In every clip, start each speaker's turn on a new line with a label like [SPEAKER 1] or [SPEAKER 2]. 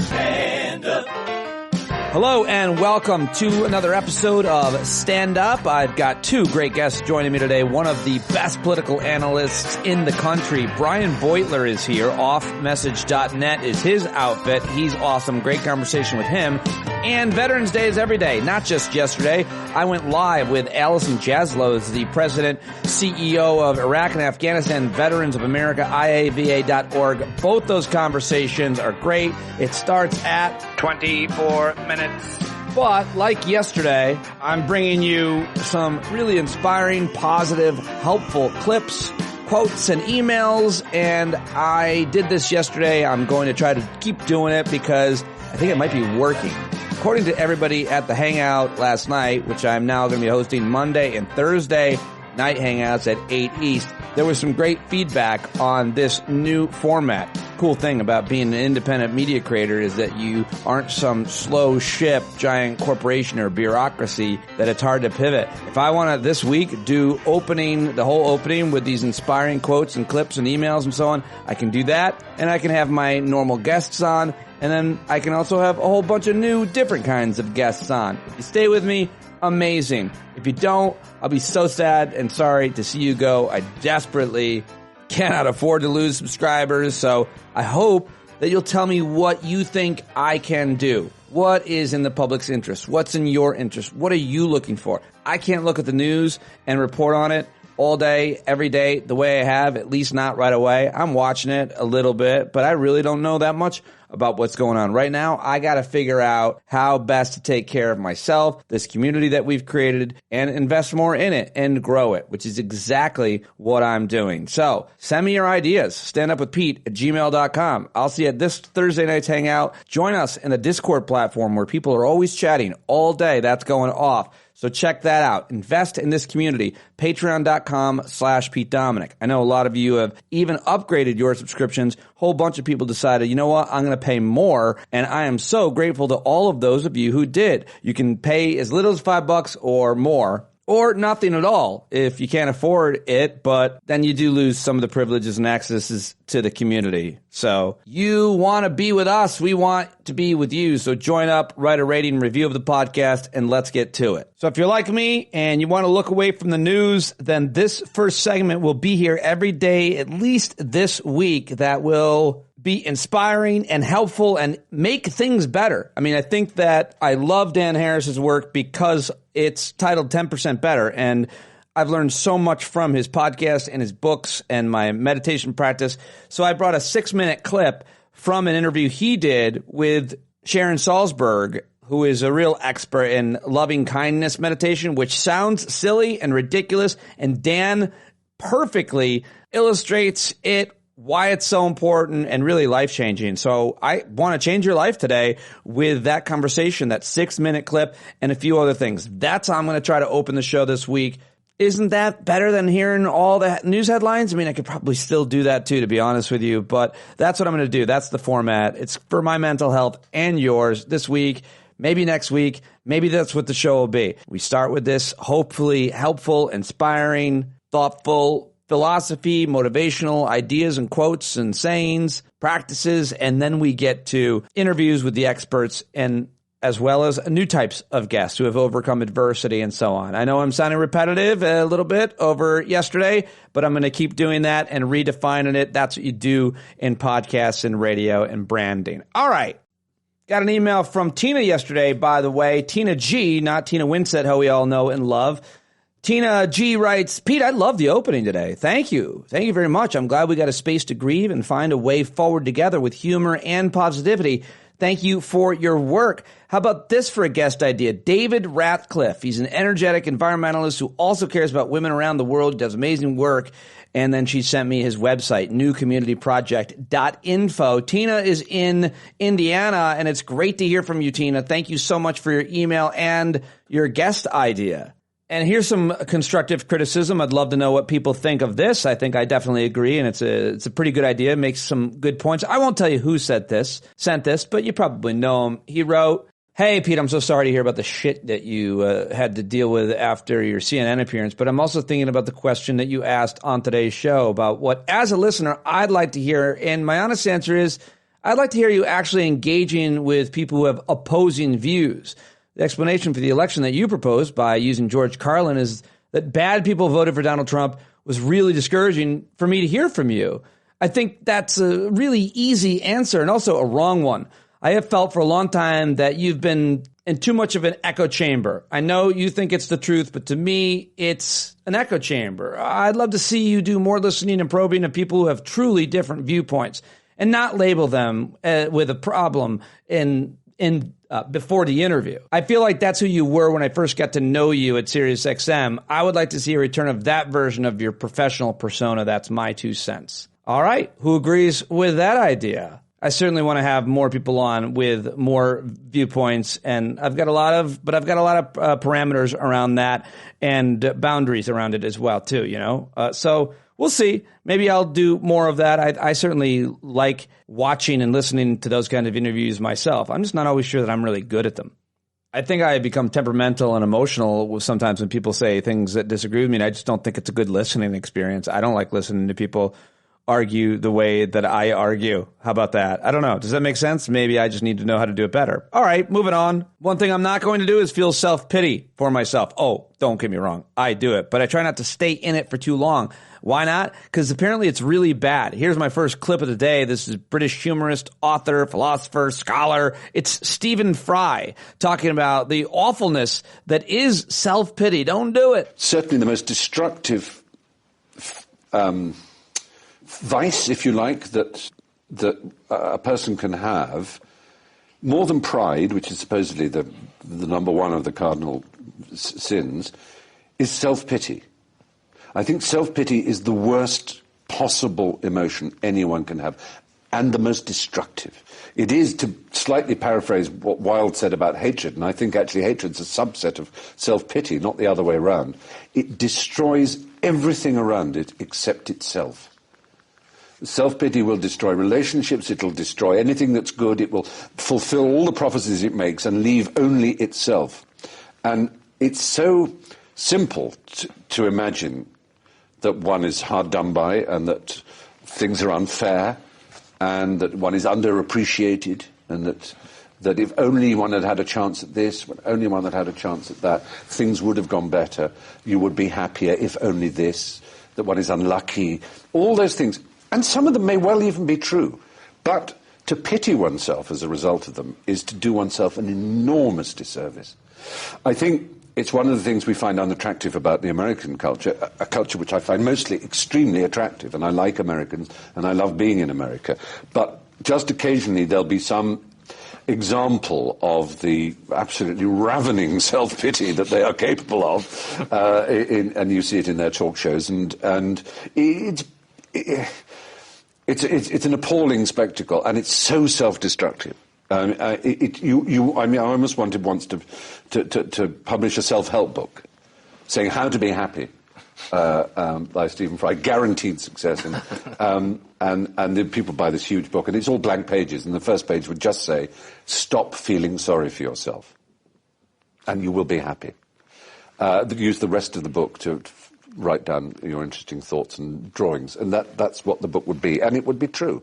[SPEAKER 1] Stand Up.
[SPEAKER 2] Hello and welcome to another episode of Stand Up. I've got two great guests joining me today. One of the best political analysts in the country, Brian Beutler, is here. Offmessage.net is his outfit. He's awesome. Great conversation with him. And Veterans Day is every day, not just yesterday. I went live with Allison, Jaslow, the president, CEO of Iraq and Afghanistan Veterans of America, IAVA.org. Both those conversations are great. It starts at 24 minutes. But like yesterday, I'm bringing you some really inspiring, positive, helpful clips, quotes, and emails. And I did this yesterday. I'm going to try to keep doing it because I think it might be working. According to everybody at the Hangout last night, which I'm now going to be hosting Monday and Thursday night hangouts at 8 East, there was some great feedback on this new format. Cool thing about being an independent media creator is that you aren't some slow ship, giant corporation or bureaucracy that it's hard to pivot. If I want to this week do the whole opening with these inspiring quotes and clips and emails and so on, I can do that, and I can have my normal guests on. And then I can also have a whole bunch of new, different kinds of guests on. If you stay with me, amazing. If you don't, I'll be so sad and sorry to see you go. I desperately cannot afford to lose subscribers. So I hope that you'll tell me what you think I can do. What is in the public's interest? What's in your interest? What are you looking for? I can't look at the news and report on it all day, every day, the way I have, at least not right away. I'm watching it a little bit, but I really don't know that much about what's going on right now. I got to figure out how best to take care of myself, this community that we've created, and invest more in it and grow it, which is exactly what I'm doing. So send me your ideas. standupwithpete@gmail.com. I'll see you at this Thursday night's hangout. Join us in the Discord platform where people are always chatting all day. That's going off. So check that out. Invest in this community. Patreon.com/Pete Dominic. I know a lot of you have even upgraded your subscriptions. Whole bunch of people decided, you know what, I'm going to pay more. And I am so grateful to all of those of you who did. You can pay as little as $5 or more, or nothing at all if you can't afford it, but then you do lose some of the privileges and accesses to the community. So you want to be with us, we want to be with you. So join up, write a rating, review of the podcast, and let's get to it. So if you're like me and you want to look away from the news, then this first segment will be here every day, at least this week, that will be inspiring and helpful and make things better. I mean, I think that I love Dan Harris's work because it's titled 10% Better, and I've learned so much from his podcast and his books and my meditation practice. So I brought a 6-minute clip from an interview he did with Sharon Salzberg, who is a real expert in loving kindness meditation, which sounds silly and ridiculous, and Dan perfectly illustrates it, why it's so important and really life-changing. So I want to change your life today with that conversation, that 6-minute clip, and a few other things. That's how I'm going to try to open the show this week. Isn't that better than hearing all the news headlines? I mean, I could probably still do that too, to be honest with you, but that's what I'm going to do. That's the format. It's for my mental health and yours this week, maybe next week. Maybe that's what the show will be. We start with this hopefully helpful, inspiring, thoughtful philosophy, motivational ideas and quotes and sayings, practices, and then we get to interviews with the experts and as well as new types of guests who have overcome adversity and so on. I know I'm sounding repetitive a little bit over yesterday, but I'm going to keep doing that and redefining it. That's what you do in podcasts and radio and branding. All right. Got an email from Tina yesterday, by the way. Tina G, not Tina Winsett, who we all know and love. Tina G writes, Pete, I love the opening today. Thank you. Thank you very much. I'm glad we got a space to grieve and find a way forward together with humor and positivity. Thank you for your work. How about this for a guest idea? David Ratcliffe. He's an energetic environmentalist who also cares about women around the world, does amazing work. And then she sent me his website, newcommunityproject.info. Tina is in Indiana, and it's great to hear from you, Tina. Thank you so much for your email and your guest idea. And here's some constructive criticism. I'd love to know what people think of this. I think I definitely agree, and it's a pretty good idea. It makes some good points. I won't tell you who sent this, but you probably know him. He wrote, Hey, Pete, I'm so sorry to hear about the shit that you had to deal with after your CNN appearance, but I'm also thinking about the question that you asked on today's show about what, as a listener, I'd like to hear. And my honest answer is, I'd like to hear you actually engaging with people who have opposing views. The explanation for the election that you proposed by using George Carlin is that bad people voted for Donald Trump was really discouraging for me to hear from you. I think that's a really easy answer and also a wrong one. I have felt for a long time that you've been in too much of an echo chamber. I know you think it's the truth, but to me, it's an echo chamber. I'd love to see you do more listening and probing of people who have truly different viewpoints and not label them with a problem before the interview. I feel like that's who you were when I first got to know you at SiriusXM. I would like to see a return of that version of your professional persona. That's my 2 cents. All right. Who agrees with that idea? I certainly want to have more people on with more viewpoints, and I've got a lot of parameters around that and boundaries around it as well, too, So we'll see. Maybe I'll do more of that. I certainly like watching and listening to those kind of interviews myself. I'm just not always sure that I'm really good at them. I think I become temperamental and emotional sometimes when people say things that disagree with me, and I just don't think it's a good listening experience. I don't like listening to people argue the way that I argue. How about that? I don't know. Does that make sense? Maybe I just need to know how to do it better. All right, moving on. One thing I'm not going to do is feel self-pity for myself. Oh, don't get me wrong. I do it, but I try not to stay in it for too long. Why not? Because apparently it's really bad. Here's my first clip of the day. This is British humorist, author, philosopher, scholar. It's Stephen Fry talking about the awfulness that is self-pity. Don't do it.
[SPEAKER 1] Certainly the most destructive vice, if you like, that a person can have, more than pride, which is supposedly the number one of the cardinal sins, is self-pity. I think self-pity is the worst possible emotion anyone can have, and the most destructive. It is, to slightly paraphrase what Wilde said about hatred, and I think actually hatred's a subset of self-pity, not the other way around. It destroys everything around it except itself. Self-pity will destroy relationships, it'll destroy anything that's good, it will fulfill all the prophecies it makes and leave only itself. And it's so simple to imagine that one is hard done by and that things are unfair and that one is underappreciated and that if only one had had a chance at this, if only one had had a chance at that, things would have gone better, you would be happier if only this, that one is unlucky, all those things. And some of them may well even be true. But to pity oneself as a result of them is to do oneself an enormous disservice. I think it's one of the things we find unattractive about the American culture, a culture which I find mostly extremely attractive, and I like Americans, and I love being in America. But just occasionally there'll be some example of the absolutely ravening self-pity that they are capable of, and you see it in their talk shows, and it's an appalling spectacle, and it's so self-destructive. I almost wanted once to publish a self-help book saying how to be happy by Stephen Fry, guaranteed success, and the people buy this huge book, and it's all blank pages, and the first page would just say, "Stop feeling sorry for yourself, and you will be happy." Use the rest of the book to write down your interesting thoughts and drawings, and that's what the book would be, and it would be true.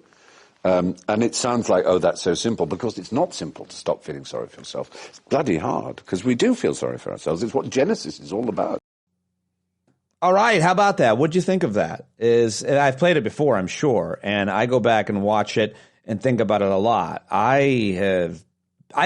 [SPEAKER 1] And it sounds like, oh, that's so simple, because it's not simple to stop feeling sorry for yourself. It's bloody hard, because we do feel sorry for ourselves. It's what Genesis is all about.
[SPEAKER 2] All right, how about that? What'd you think of that? I've played it before, I'm sure, and I go back and watch it and think about it a lot. I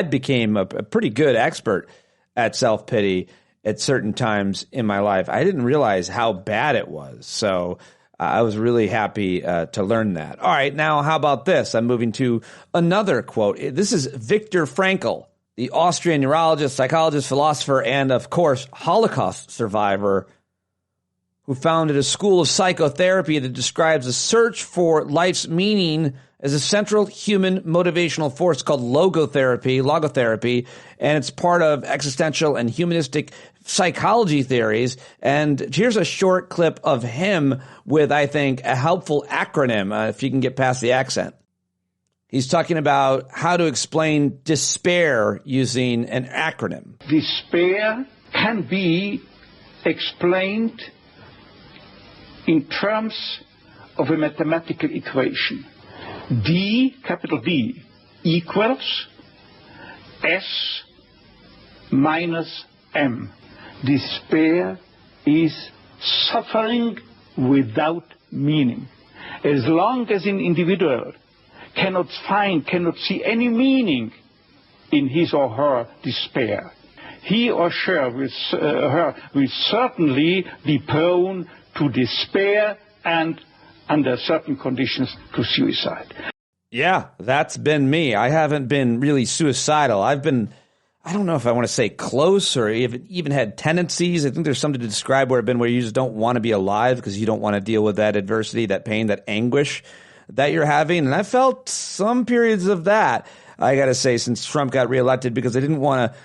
[SPEAKER 2] became a pretty good expert at self-pity at certain times in my life. I didn't realize how bad it was, so I was really happy to learn that. All right, now how about this? I'm moving to another quote. This is Viktor Frankl, the Austrian neurologist, psychologist, philosopher, and, of course, Holocaust survivor, who founded a school of psychotherapy that describes the search for life's meaning as a central human motivational force called logotherapy, and it's part of existential and humanistic psychology theories. And here's a short clip of him with, I think, a helpful acronym, if you can get past the accent. He's talking about how to explain despair using an acronym.
[SPEAKER 3] Despair can be explained in terms of a mathematical equation. D, capital D, equals S minus M. Despair is suffering without meaning. As long as an individual cannot see any meaning in his or her despair, he or her will certainly be prone to despair and, under certain conditions, to suicide.
[SPEAKER 2] Yeah, that's been me. I haven't been really suicidal. I've been, I don't know if I want to say close or even had tendencies. I think there's something to describe where I've been where you just don't want to be alive because you don't want to deal with that adversity, that pain, that anguish that you're having. And I felt some periods of that, I got to say, since Trump got reelected, because I didn't want to.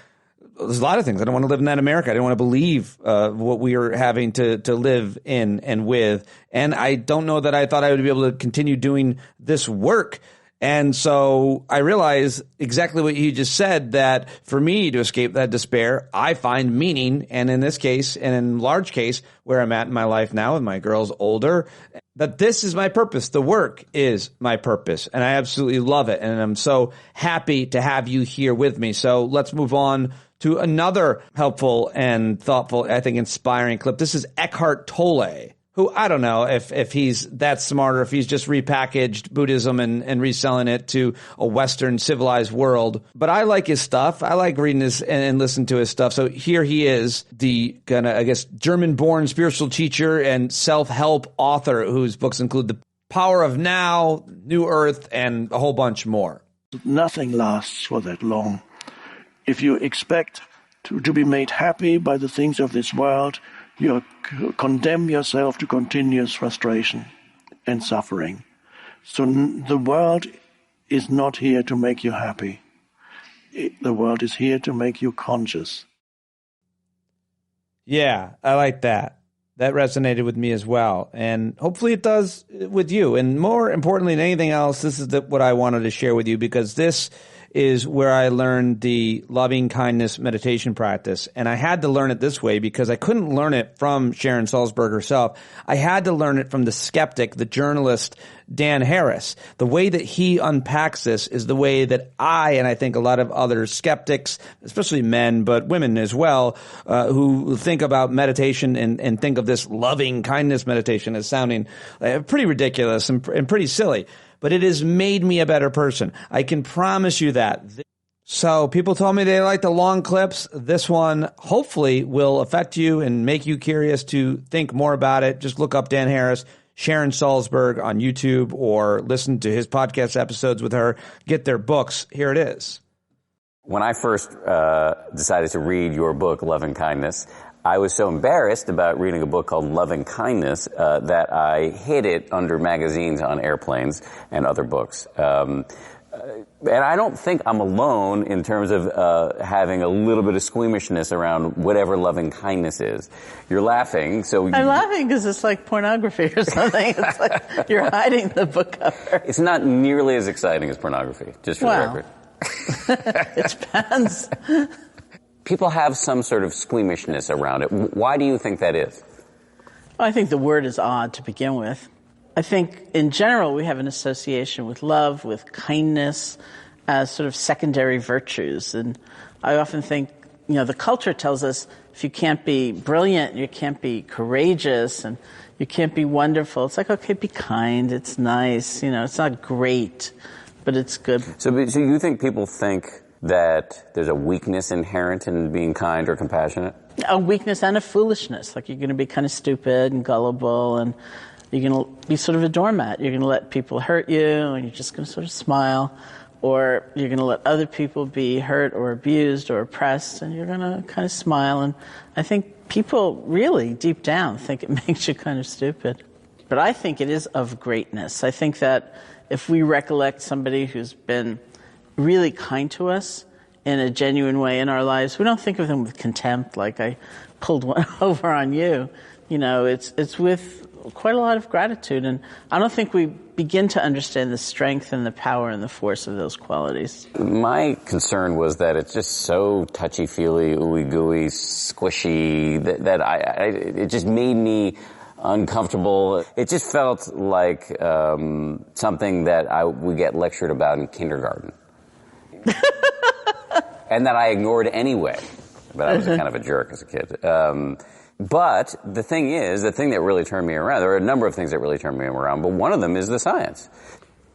[SPEAKER 2] There's a lot of things. I don't want to live in that America. I didn't want to believe what we are having to live in and with. And I don't know that I thought I would be able to continue doing this work. And so I realize exactly what you just said, that for me to escape that despair, I find meaning. And in this case, and in large case, where I'm at in my life now with my girls older, that this is my purpose. The work is my purpose. And I absolutely love it. And I'm so happy to have you here with me. So let's move on to another helpful and thoughtful, I think, inspiring clip. This is Eckhart Tolle, who I don't know if he's that smart or if he's just repackaged Buddhism and reselling it to a Western civilized world. But I like his stuff. I like reading his and listening to his stuff. So here he is, the kind of, I guess, German-born spiritual teacher and self-help author whose books include The Power of Now, New Earth, and a whole bunch more.
[SPEAKER 4] Nothing lasts for that long. If you expect to be made happy by the things of this world, you condemn yourself to continuous frustration and suffering. So the world is not here to make you happy. The world is here to make you conscious.
[SPEAKER 2] Yeah, I like that. That resonated with me as well. And hopefully it does with you. And more importantly than anything else, this is what I wanted to share with you, because this is where I learned the loving kindness meditation practice. And I had to learn it this way because I couldn't learn it from Sharon Salzberg herself. I had to learn it from the skeptic, the journalist, Dan Harris. The way that he unpacks this is the way that I, and I think a lot of other skeptics, especially men, but women as well, who think about meditation and think of this loving kindness meditation as sounding pretty ridiculous and pretty silly. But it has made me a better person. I can promise you that. So people told me they like the long clips. This one hopefully will affect you and make you curious to think more about it. Just look up Dan Harris, Sharon Salzberg on YouTube, or listen to his podcast episodes with her. Get their books. Here it is.
[SPEAKER 5] When I first decided to read your book, Love and Kindness, I was so embarrassed about reading a book called Love and Kindness that I hid it under magazines on airplanes and other books. And I don't think I'm alone in terms of having a little bit of squeamishness around whatever loving kindness is. You're laughing, so...
[SPEAKER 6] I'm laughing because it's like pornography or something. It's like you're hiding the book cover.
[SPEAKER 5] It's not nearly as exciting as pornography, just for the record.
[SPEAKER 6] It depends.
[SPEAKER 5] People have some sort of squeamishness around it. Why do you think that is?
[SPEAKER 6] Well, I think the word is odd to begin with. I think in general we have an association with love, with kindness as sort of secondary virtues. And I often think, the culture tells us if you can't be brilliant, you can't be courageous, and you can't be wonderful. It's like, okay, be kind, it's nice, it's not great, but it's good.
[SPEAKER 5] So you think people think that there's a weakness inherent in being kind or compassionate?
[SPEAKER 6] A weakness and a foolishness. Like you're going to be kind of stupid and gullible, and you're going to be sort of a doormat. You're going to let people hurt you, and you're just going to sort of smile. Or you're going to let other people be hurt or abused or oppressed, and you're going to kind of smile. And I think people really, deep down, think it makes you kind of stupid. But I think it is of greatness. I think that if we recollect somebody who's been really kind to us in a genuine way in our lives, we don't think of them with contempt, like I pulled one over on you. It's with quite a lot of gratitude, and I don't think we begin to understand the strength and the power and the force of those qualities.
[SPEAKER 5] My concern was that it's just so touchy-feely, ooey-gooey, squishy, that it just made me uncomfortable. It just felt like something that we get lectured about in kindergarten. And that I ignored anyway. But I was kind of a jerk as a kid. But the thing that really turned me around, there are a number of things that really turned me around, but one of them is the science.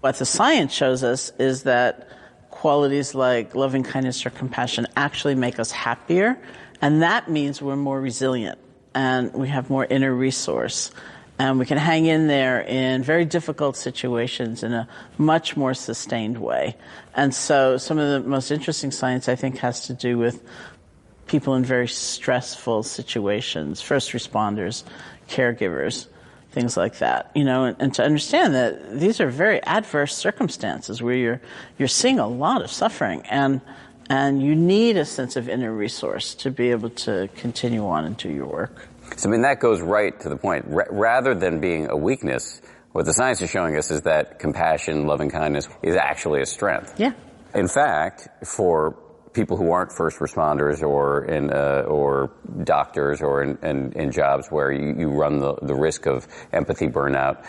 [SPEAKER 6] What the science shows us is that qualities like loving kindness or compassion actually make us happier, and that means we're more resilient and we have more inner resource. And we can hang in there in very difficult situations in a much more sustained way. And so some of the most interesting science, I think, has to do with people in very stressful situations, first responders, caregivers, things like that. And to understand that these are very adverse circumstances where you're seeing a lot of suffering, and you need a sense of inner resource to be able to continue on and do your work.
[SPEAKER 5] So, that goes right to the point. Rather than being a weakness, what the science is showing us is that compassion, loving kindness is actually a strength.
[SPEAKER 6] Yeah.
[SPEAKER 5] In fact, for people who aren't first responders or doctors or in jobs where you run the risk of empathy burnout,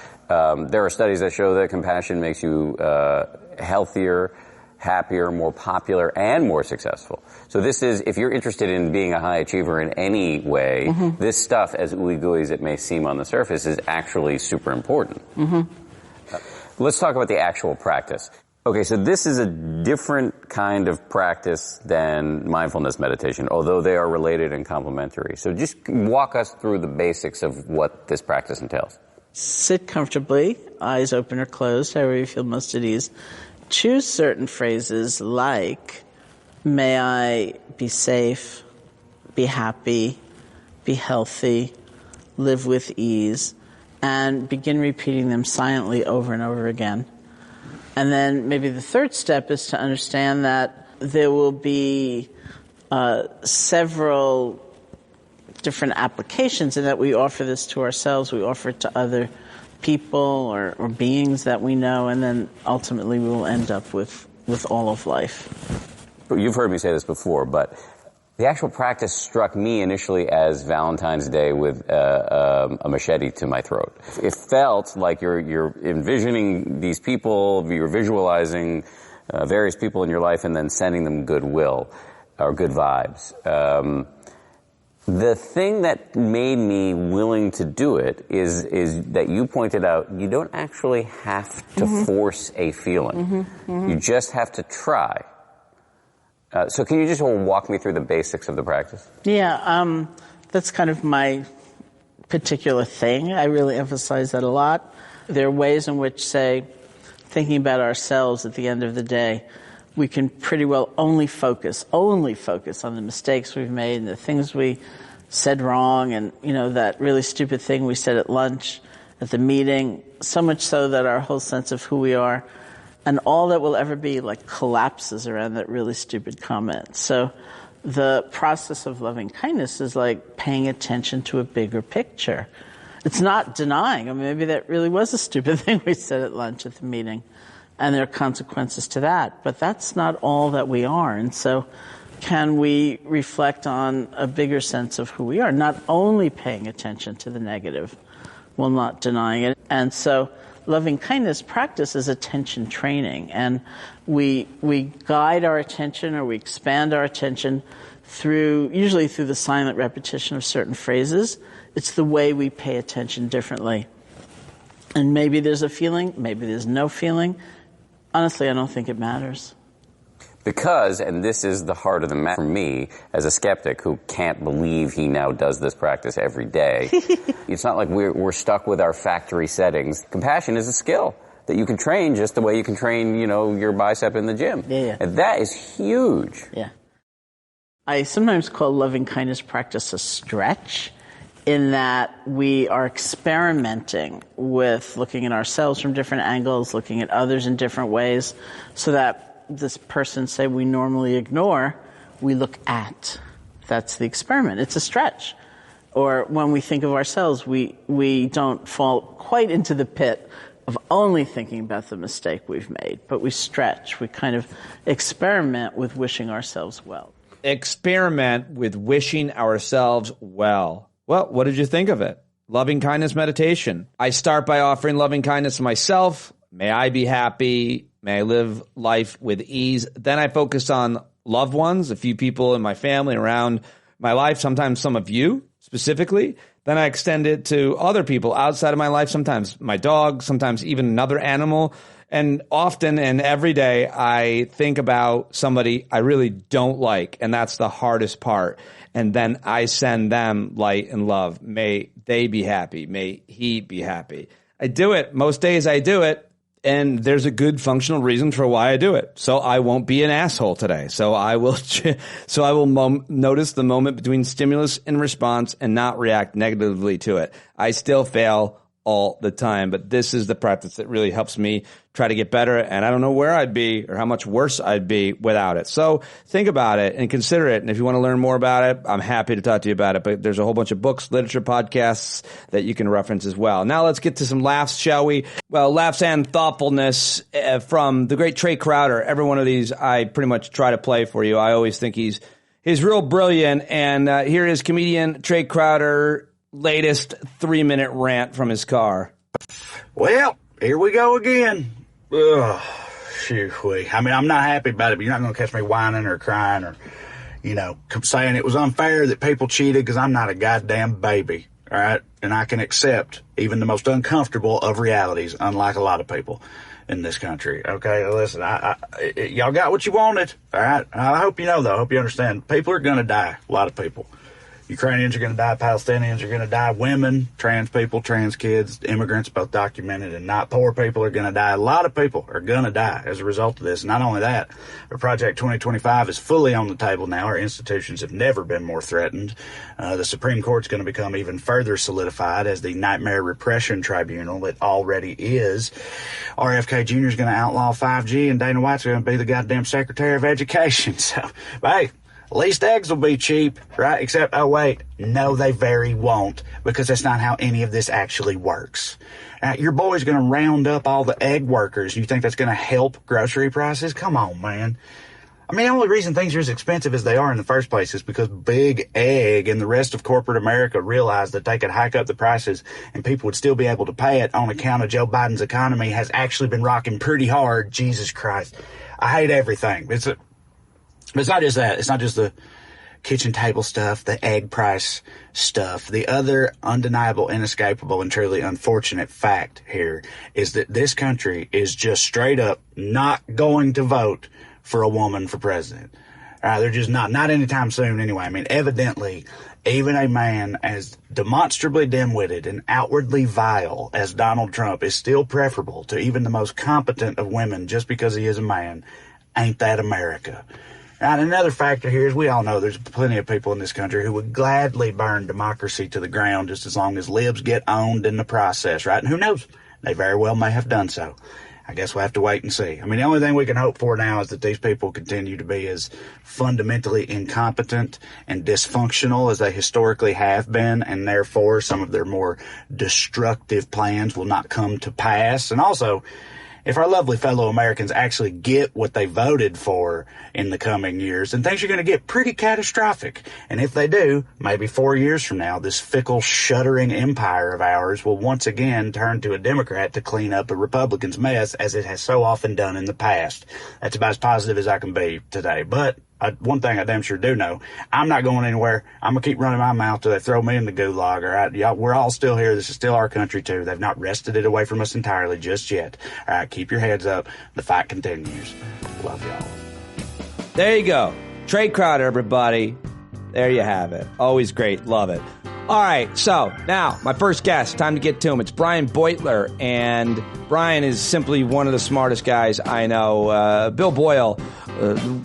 [SPEAKER 5] there are studies that show that compassion makes you healthier, happier, more popular, and more successful. So this is, if you're interested in being a high achiever in any way, this stuff, as ooey-gooey as it may seem on the surface, is actually super important. Let's talk about the actual practice. Okay, so this is a different kind of practice than mindfulness meditation, although they are related and complementary. So just walk us through the basics of what this practice entails.
[SPEAKER 6] Sit comfortably, eyes open or closed, however you feel most at ease. Choose certain phrases like, may I be safe, be happy, be healthy, live with ease, and begin repeating them silently over and over again. And then maybe the third step is to understand that there will be several different applications, and that we offer this to ourselves, we offer it to other people or beings that we know, and then ultimately we will end up with all of life.
[SPEAKER 5] You've heard me say this before, but the actual practice struck me initially as Valentine's Day with a machete to my throat. It felt like you're envisioning these people, you're visualizing various people in your life, and then sending them goodwill or good vibes. The thing that made me willing to do it is that you pointed out you don't actually have to force a feeling. You just have to try. So can you just walk me through the basics of the practice?
[SPEAKER 6] Yeah, that's kind of my particular thing. I really emphasize that a lot. There are ways in which, say, thinking about ourselves at the end of the day, we can pretty well only focus on the mistakes we've made and the things we said wrong, and, that really stupid thing we said at lunch, at the meeting, so much so that our whole sense of who we are and all that will ever be collapses around that really stupid comment. So the process of loving kindness is like paying attention to a bigger picture. It's not denying. Maybe that really was a stupid thing we said at lunch at the meeting, and there are consequences to that. But that's not all that we are. And so can we reflect on a bigger sense of who we are, not only paying attention to the negative while not denying it? And so loving kindness practice is attention training, and we guide our attention, or we expand our attention usually through the silent repetition of certain phrases. It's the way we pay attention differently. And maybe there's a feeling, maybe there's no feeling. Honestly, I don't think it matters.
[SPEAKER 5] Because, and this is the heart of the matter for me, as a skeptic who can't believe he now does this practice every day, it's not like we're stuck with our factory settings. Compassion is a skill that you can train just the way you can train, your bicep in the gym.
[SPEAKER 6] Yeah.
[SPEAKER 5] And that is huge.
[SPEAKER 6] Yeah. I sometimes call loving kindness practice a stretch, in that we are experimenting with looking at ourselves from different angles, looking at others in different ways, so that this person, say, we normally ignore, we look at. That's the experiment. It's a stretch. Or when we think of ourselves, we don't fall quite into the pit of only thinking about the mistake we've made, but we stretch. We kind of experiment with wishing ourselves well.
[SPEAKER 2] Experiment with wishing ourselves well. Well, what did you think of it? loving kindness meditation. I start by offering loving kindness to myself. May I be happy. May I live life with ease. Then I focus on loved ones, a few people in my family around my life, sometimes some of you specifically. Then I extend it to other people outside of my life, sometimes my dog, sometimes even another animal. And often and every day I think about somebody I really don't like, and that's the hardest part. And then I send them light and love. May they be happy. May he be happy. I do it. Most days I do it. And there's a good functional reason for why I do it. So I won't be an asshole today. So I will notice the moment between stimulus and response and not react negatively to it. I still fail all the time, but this is the practice that really helps me try to get better. And I don't know where I'd be or how much worse I'd be without it. So think about it and consider it. And if you want to learn more about it, I'm happy to talk to you about it. But there's a whole bunch of books, literature, podcasts that you can reference as well. Now let's get to some laughs, shall we? Well, laughs and thoughtfulness from the great Trey Crowder. Every one of these I pretty much try to play for you. I always think he's real brilliant. And here is comedian Trey Crowder. Latest 3-minute rant from his car.
[SPEAKER 7] Well, here we go again. Ugh, I mean, I'm not happy about it, but you're not going to catch me whining or crying or, saying it was unfair that people cheated because I'm not a goddamn baby, all right? And I can accept even the most uncomfortable of realities, unlike a lot of people in this country, okay? Listen, y'all got what you wanted, all right? I hope you know, though. I hope you understand. People are going to die, a lot of people. Ukrainians are going to die, Palestinians are going to die, women, trans people, trans kids, immigrants, both documented and not, poor people are going to die. A lot of people are going to die as a result of this. Not only that, but Project 2025 is fully on the table now. Our institutions have never been more threatened. The Supreme Court's going to become even further solidified as the nightmare repression tribunal it already is. RFK Jr. is going to outlaw 5G, and Dana White's going to be the goddamn Secretary of Education. So, hey, at least eggs will be cheap, right? Except, oh wait, no they very won't, because that's not how any of this actually works. Your boy's going to round up all the egg workers. You think that's going to help grocery prices? Come on, man. I mean, the only reason things are as expensive as they are in the first place is because Big Egg and the rest of corporate America realized that they could hike up the prices and people would still be able to pay it on account of Joe Biden's economy has actually been rocking pretty hard. Jesus Christ. I hate everything. It's not just that. It's not just the kitchen table stuff, the egg price stuff. The other undeniable, inescapable, and truly unfortunate fact here is that this country is just straight up not going to vote for a woman for president. They're just not anytime soon anyway. I mean, evidently, even a man as demonstrably dim-witted and outwardly vile as Donald Trump is still preferable to even the most competent of women just because he is a man. Ain't that America? And another factor here is we all know there's plenty of people in this country who would gladly burn democracy to the ground just as long as libs get owned in the process, right? And who knows? They very well may have done so. I guess we'll have to wait and see. I mean, the only thing we can hope for now is that these people continue to be as fundamentally incompetent and dysfunctional as they historically have been, and therefore some of their more destructive plans will not come to pass. And also, if our lovely fellow Americans actually get what they voted for in the coming years, then things are going to get pretty catastrophic. And if they do, maybe 4 years from now, this fickle, shuddering empire of ours will once again turn to a Democrat to clean up a Republican's mess, as it has so often done in the past. That's about as positive as I can be today. But one thing I damn sure do know, I'm not going anywhere. I'm going to keep running my mouth till they throw me in the gulag, all right? Y'all, we're all still here. This is still our country, too. They've not wrested it away from us entirely just yet. All right, keep your heads up. The fight continues. Love y'all.
[SPEAKER 2] There you go. Trey Crowder, everybody. There you have it. Always great. Love it. All right, so now my first guest, time to get to him. It's Brian Beutler, and Brian is simply one of the smartest guys I know. Bill Boyle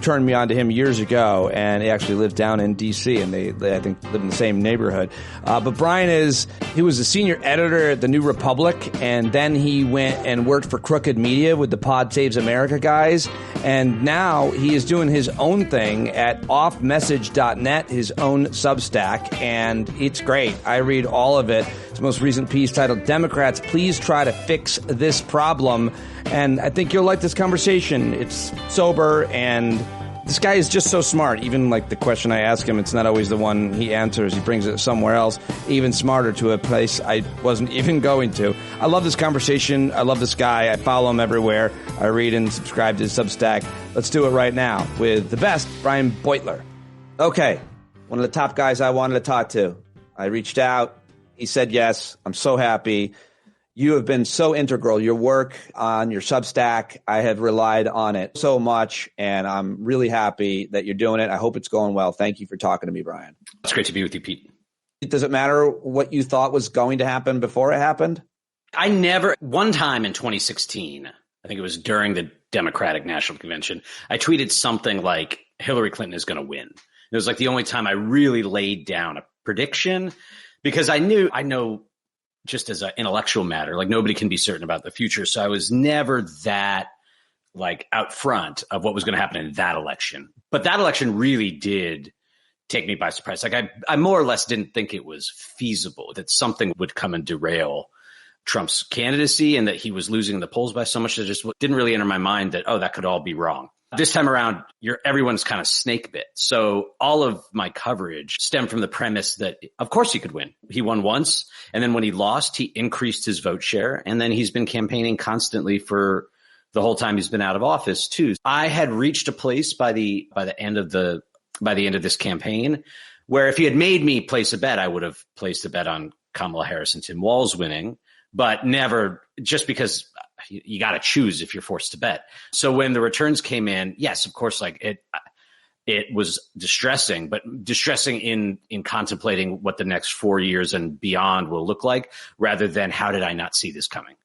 [SPEAKER 2] turned me on to him years ago, and he actually lives down in D.C., and they I think, live in the same neighborhood. But Brian he was a senior editor at The New Republic, and then he went and worked for Crooked Media with the Pod Saves America guys, and now he is doing his own thing at offmessage.net, his own Substack, and it's great. I read all of it. His most recent piece titled Democrats, Please Try to Fix This Problem. And I think you'll like this conversation. It's sober and This guy is just so smart. Even like the question I ask him, it's not always the one he answers. He brings it somewhere else, even smarter, to a place I wasn't even going to. I love this conversation. I love this guy. I follow him everywhere. I read and subscribe to his Substack. Let's do it right now with the best, Brian Beutler. Okay, one of the top guys I wanted to talk to. I reached out. He said yes. I'm so happy. You have been so integral. Your work on your Substack, I have relied on it so much, and I'm really happy that you're doing it. I hope it's going well. Thank you for talking to me, Brian.
[SPEAKER 8] It's great to be with you, Pete.
[SPEAKER 2] Does it matter what you thought was going to happen before it happened?
[SPEAKER 8] One time in 2016, I think it was during the Democratic National Convention, I tweeted something like, Hillary Clinton is going to win. It was like the only time I really laid down a prediction, because I know just as an intellectual matter, like nobody can be certain about the future. So I was never that like out front of what was going to happen in that election. But that election really did take me by surprise. Like I more or less didn't think it was feasible that something would come and derail Trump's candidacy, and that he was losing the polls by so much that just didn't really enter my mind that, oh, that could all be wrong. This time around, everyone's kind of snake bit. So all of my coverage stemmed from the premise that, of course, he could win. He won once, and then when he lost, he increased his vote share, and then he's been campaigning constantly for the whole time he's been out of office too. I had reached a place by the end of this campaign where if he had made me place a bet, I would have placed a bet on Kamala Harris and Tim Walz winning, but never, just because you got to choose if you're forced to bet. So when the returns came in, yes, of course, like it was distressing, but distressing in contemplating what the next 4 years and beyond will look like, rather than how did I not see this coming?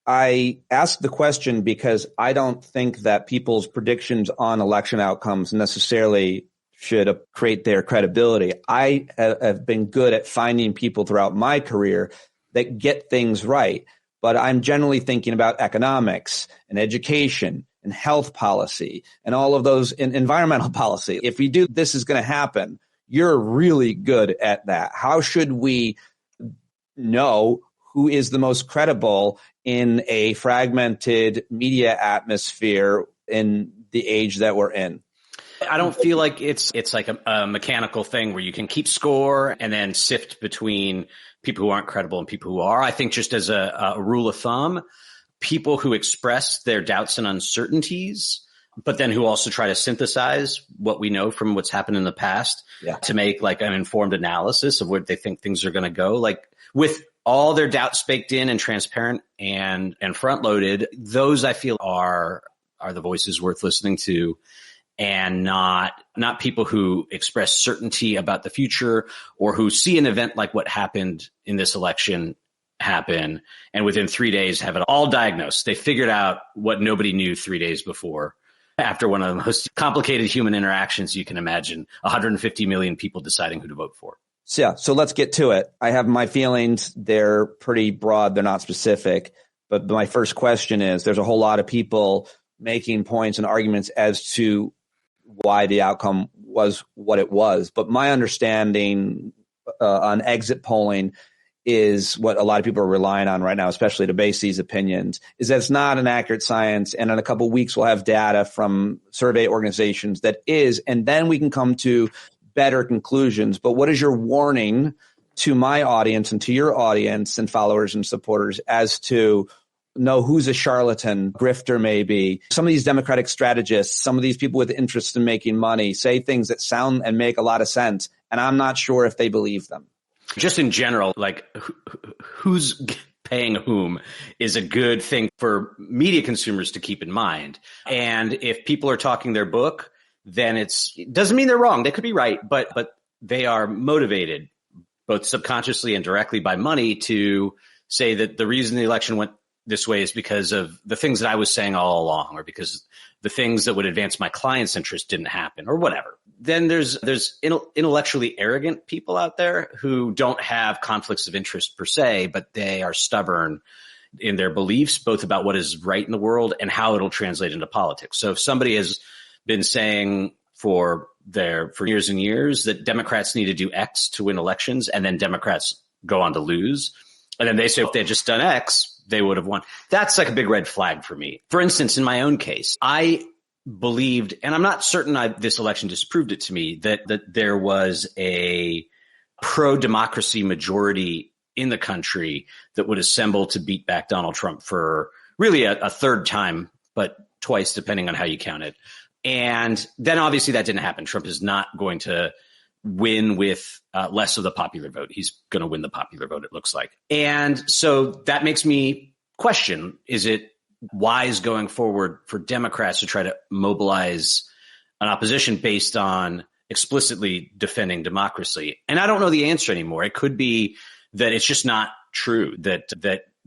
[SPEAKER 2] I asked the question because I don't think that people's predictions on election outcomes necessarily should create their credibility. I have been good at finding people throughout my career that get things right. But I'm generally thinking about economics and education and health policy and all of those in environmental policy. If we do, this is going to happen. You're really good at that. How should we know who is the most credible in a fragmented media atmosphere in the age that we're in?
[SPEAKER 8] I don't feel like it's like a mechanical thing where you can keep score and then sift between people who aren't credible and people who are. I think just as a rule of thumb, people who express their doubts and uncertainties, but then who also try to synthesize what we know from what's happened in the past to make like an informed analysis of where they think things are going to go, like with all their doubts baked in and transparent and front loaded. Those I feel are the voices worth listening to, and not people who express certainty about the future or who see an event like what happened in this election happen and within 3 days have it all diagnosed. They figured out what nobody knew 3 days before, after one of the most complicated human interactions you can imagine, 150 million people deciding who to vote for.
[SPEAKER 2] So let's get to it. I have my feelings. They're pretty broad. They're not specific. But my first question is, there's a whole lot of people making points and arguments as to why the outcome was what it was. But my understanding on exit polling is what a lot of people are relying on right now, especially to base these opinions, is that it's not an accurate science. And in a couple of weeks, we'll have data from survey organizations that is, and then we can come to better conclusions. But what is your warning to my audience and to your audience and followers and supporters as to know who's a charlatan, grifter maybe? Some of these Democratic strategists, some of these people with interest in making money say things that sound and make a lot of sense, and I'm not sure if they believe them.
[SPEAKER 8] Just in general, like who's paying whom is a good thing for media consumers to keep in mind. And if people are talking their book, then it doesn't mean they're wrong. They could be right, but they are motivated both subconsciously and directly by money to say that the reason the election went this way is because of the things that I was saying all along, or because the things that would advance my client's interest didn't happen, or whatever. Then there's intellectually arrogant people out there who don't have conflicts of interest per se, but they are stubborn in their beliefs, both about what is right in the world and how it'll translate into politics. So if somebody has been saying for years and years that Democrats need to do X to win elections, and then Democrats go on to lose, and then they say if they had just done X, they would have won. That's like a big red flag for me. For instance, in my own case, I believed, and I'm not certain this election disproved it to me, that there was a pro-democracy majority in the country that would assemble to beat back Donald Trump for really a third time, but twice, depending on how you count it. And then obviously that didn't happen. Trump is not going to win with less of the popular vote. He's going to win the popular vote, it looks like. And so that makes me question, is it wise going forward for Democrats to try to mobilize an opposition based on explicitly defending democracy? And I don't know the answer anymore. It could be that it's just not true, that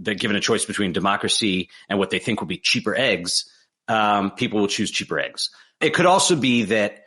[SPEAKER 8] given a choice between democracy and what they think will be cheaper eggs, people will choose cheaper eggs. It could also be that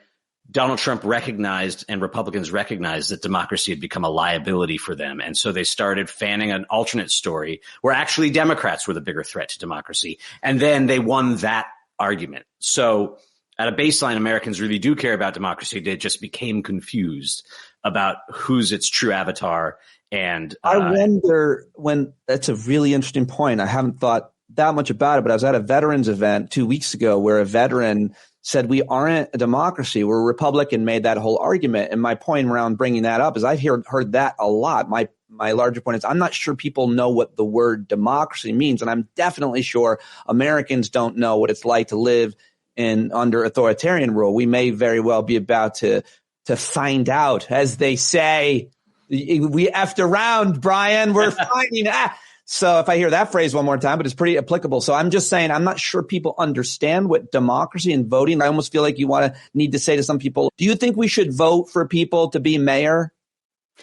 [SPEAKER 8] Donald Trump recognized and Republicans recognized that democracy had become a liability for them. And so they started fanning an alternate story where actually Democrats were the bigger threat to democracy. And then they won that argument. So at a baseline, Americans really do care about democracy. They just became confused about who's its true avatar. And
[SPEAKER 2] I wonder when that's a really interesting point. I haven't thought that much about it, but I was at a veterans event 2 weeks ago where a veteran said we aren't a democracy, we're a republic, and made that whole argument. And my point around bringing that up is I've heard that a lot. My larger point is I'm not sure people know what the word democracy means, and I'm definitely sure Americans don't know what it's like to live under authoritarian rule. We may very well be about to find out, as they say. We effed around, Brian. We're finding out. So if I hear that phrase one more time, but it's pretty applicable. So I'm just saying I'm not sure people understand what democracy and voting. I almost feel like you need to say to some people, do you think we should vote for people to be mayor?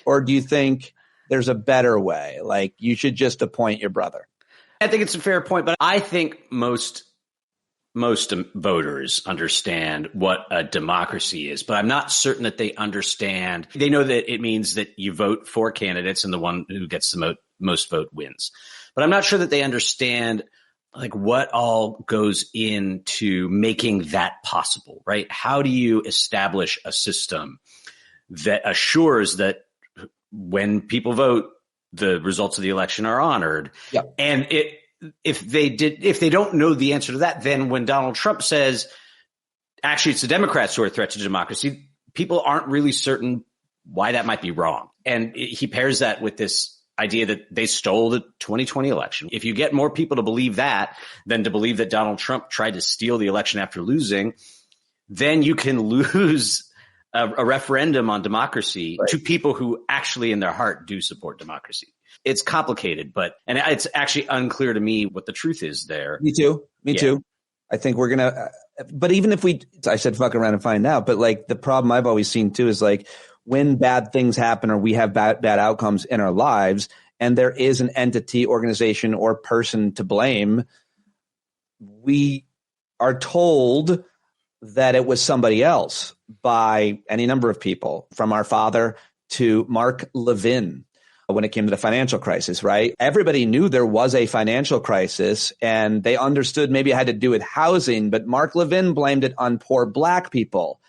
[SPEAKER 2] Or do you think there's a better way? Like you should just appoint your brother?
[SPEAKER 8] I think it's a fair point, but I think most voters understand what a democracy is, but I'm not certain that they understand. They know that it means that you vote for candidates and the one who gets the most vote wins. But I'm not sure that they understand like what all goes into making that possible, right? How do you establish a system that assures that when people vote, the results of the election are honored?
[SPEAKER 2] Yep.
[SPEAKER 8] And if they don't know the answer to that, then when Donald Trump says, actually, it's the Democrats who are a threat to democracy, people aren't really certain why that might be wrong. And he pairs that with this idea that they stole the 2020 election. If you get more people to believe that than to believe that Donald Trump tried to steal the election after losing, then you can lose a referendum on democracy to people who actually in their heart do support democracy. It's complicated, and it's actually unclear to me what the truth is there.
[SPEAKER 2] Me too. I think we're going to, but even if I said fuck around and find out, but like the problem I've always seen too is like when bad things happen or we have bad outcomes in our lives and there is an entity, organization, or person to blame, we are told that it was somebody else by any number of people, from our father to Mark Levin. When it came to the financial crisis, right? Everybody knew there was a financial crisis and they understood maybe it had to do with housing, but Mark Levin blamed it on poor black people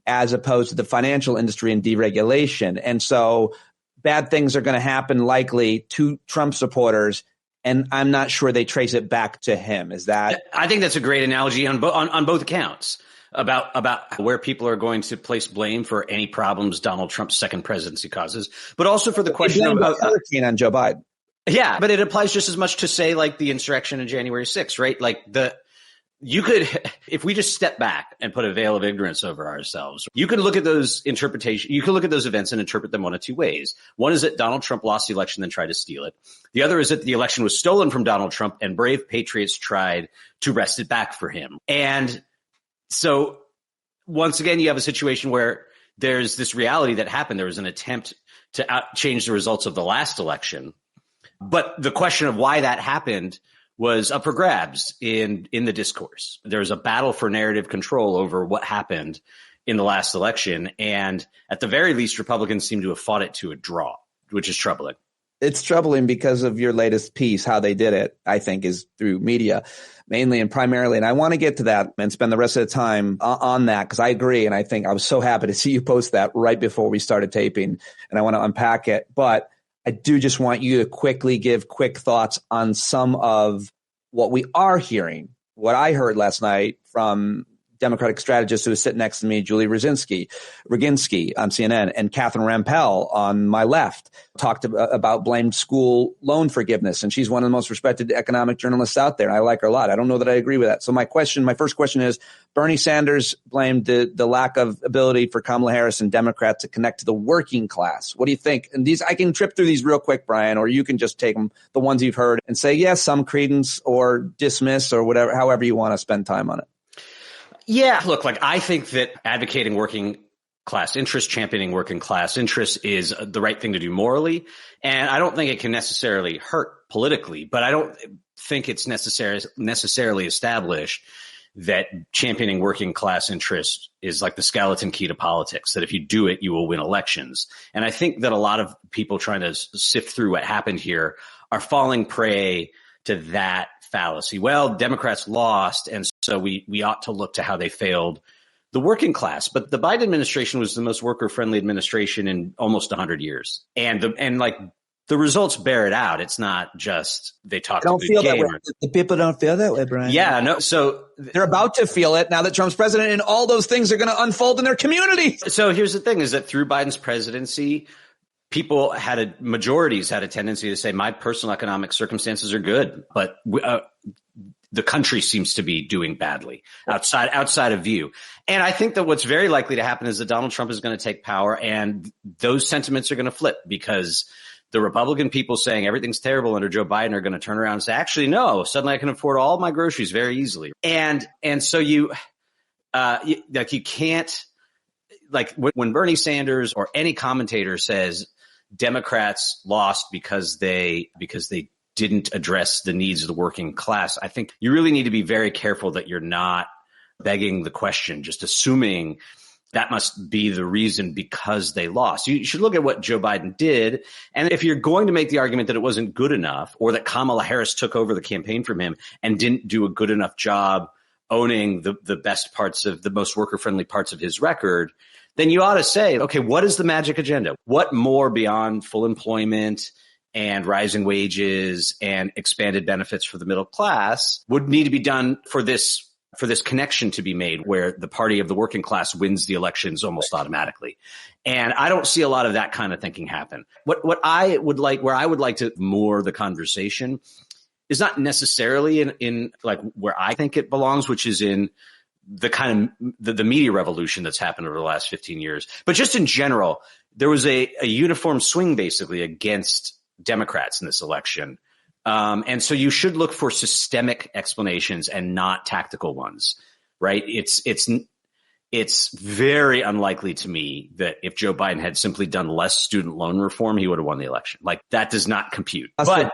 [SPEAKER 2] as opposed to the financial industry and deregulation. And so bad things are going to happen likely to Trump supporters, and I'm not sure they trace it back to him. Is that?
[SPEAKER 8] I think that's a great analogy on both accounts. About where people are going to place blame for any problems Donald Trump's second presidency causes, but also for the question of
[SPEAKER 2] hurricane on Joe Biden.
[SPEAKER 8] Yeah, but it applies just as much to say like the insurrection on January 6th, right? Like you could, if we just step back and put a veil of ignorance over ourselves, you can look at those interpretations, you can look at those events and interpret them one of two ways. One is that Donald Trump lost the election and tried to steal it. The other is that the election was stolen from Donald Trump and brave patriots tried to wrest it back for him. And so once again, you have a situation where there's this reality that happened. There was an attempt to change the results of the last election. But the question of why that happened was up for grabs in the discourse. There was a battle for narrative control over what happened in the last election. And at the very least, Republicans seem to have fought it to a draw, which is troubling.
[SPEAKER 2] It's troubling because of your latest piece. How they did it, I think, is through media mainly and primarily. And I want to get to that and spend the rest of the time on that because I agree. And I think I was so happy to see you post that right before we started taping. And I want to unpack it. But I do just want you to quickly give quick thoughts on some of what we are hearing, what I heard last night from Democratic strategist who was sitting next to me, Julie Roginski on CNN, and Catherine Rampell on my left talked about blamed school loan forgiveness. And she's one of the most respected economic journalists out there. And I like her a lot. I don't know that I agree with that. So my first question is, Bernie Sanders blamed the lack of ability for Kamala Harris and Democrats to connect to the working class. What do you think? And I can trip through these real quick, Brian, or you can just take them, the ones you've heard, and say, yes, some credence or dismiss or whatever, however you want to spend time on it.
[SPEAKER 8] Yeah, look, I think that advocating working class interests, championing working class interests is the right thing to do morally. And I don't think it can necessarily hurt politically, but I don't think it's necessarily established that championing working class interests is like the skeleton key to politics, that if you do it, you will win elections. And I think that a lot of people trying to sift through what happened here are falling prey to that fallacy. Well, Democrats lost, and so we ought to look to how they failed the working class. But the Biden administration was the most worker-friendly administration in almost 100 years. And the results bear it out. It's not just they talk a good game.
[SPEAKER 2] The people don't feel that way, Brian.
[SPEAKER 8] Yeah, no. So
[SPEAKER 2] they're about to feel it now that Trump's president, and all those things are going to unfold in their community.
[SPEAKER 8] So here's the thing: is that through Biden's presidency, majorities had a tendency to say, my personal economic circumstances are good, but the country seems to be doing badly outside of view. And I think that what's very likely to happen is that Donald Trump is going to take power, and those sentiments are going to flip, because the Republican people saying everything's terrible under Joe Biden are going to turn around and say, actually, no, suddenly I can afford all my groceries very easily. And so you can't, when Bernie Sanders or any commentator says Democrats lost because they didn't address the needs of the working class, I think you really need to be very careful that you're not begging the question, just assuming that must be the reason because they lost. You should look at what Joe Biden did. And if you're going to make the argument that it wasn't good enough, or that Kamala Harris took over the campaign from him and didn't do a good enough job owning the best parts of the most worker-friendly parts of his record, then you ought to say, okay, what is the magic agenda? What more beyond full employment and rising wages and expanded benefits for the middle class would need to be done for this connection to be made, where the party of the working class wins the elections almost automatically? And I don't see a lot of that kind of thinking happen. Where I would like to moor the conversation is not necessarily in where I think it belongs, which is in the kind of the media revolution that's happened over the last 15 years. But just in general, there was a uniform swing basically against Democrats in this election. And so you should look for systemic explanations and not tactical ones, right? It's very unlikely to me that if Joe Biden had simply done less student loan reform, he would have won the election. That does not compute. But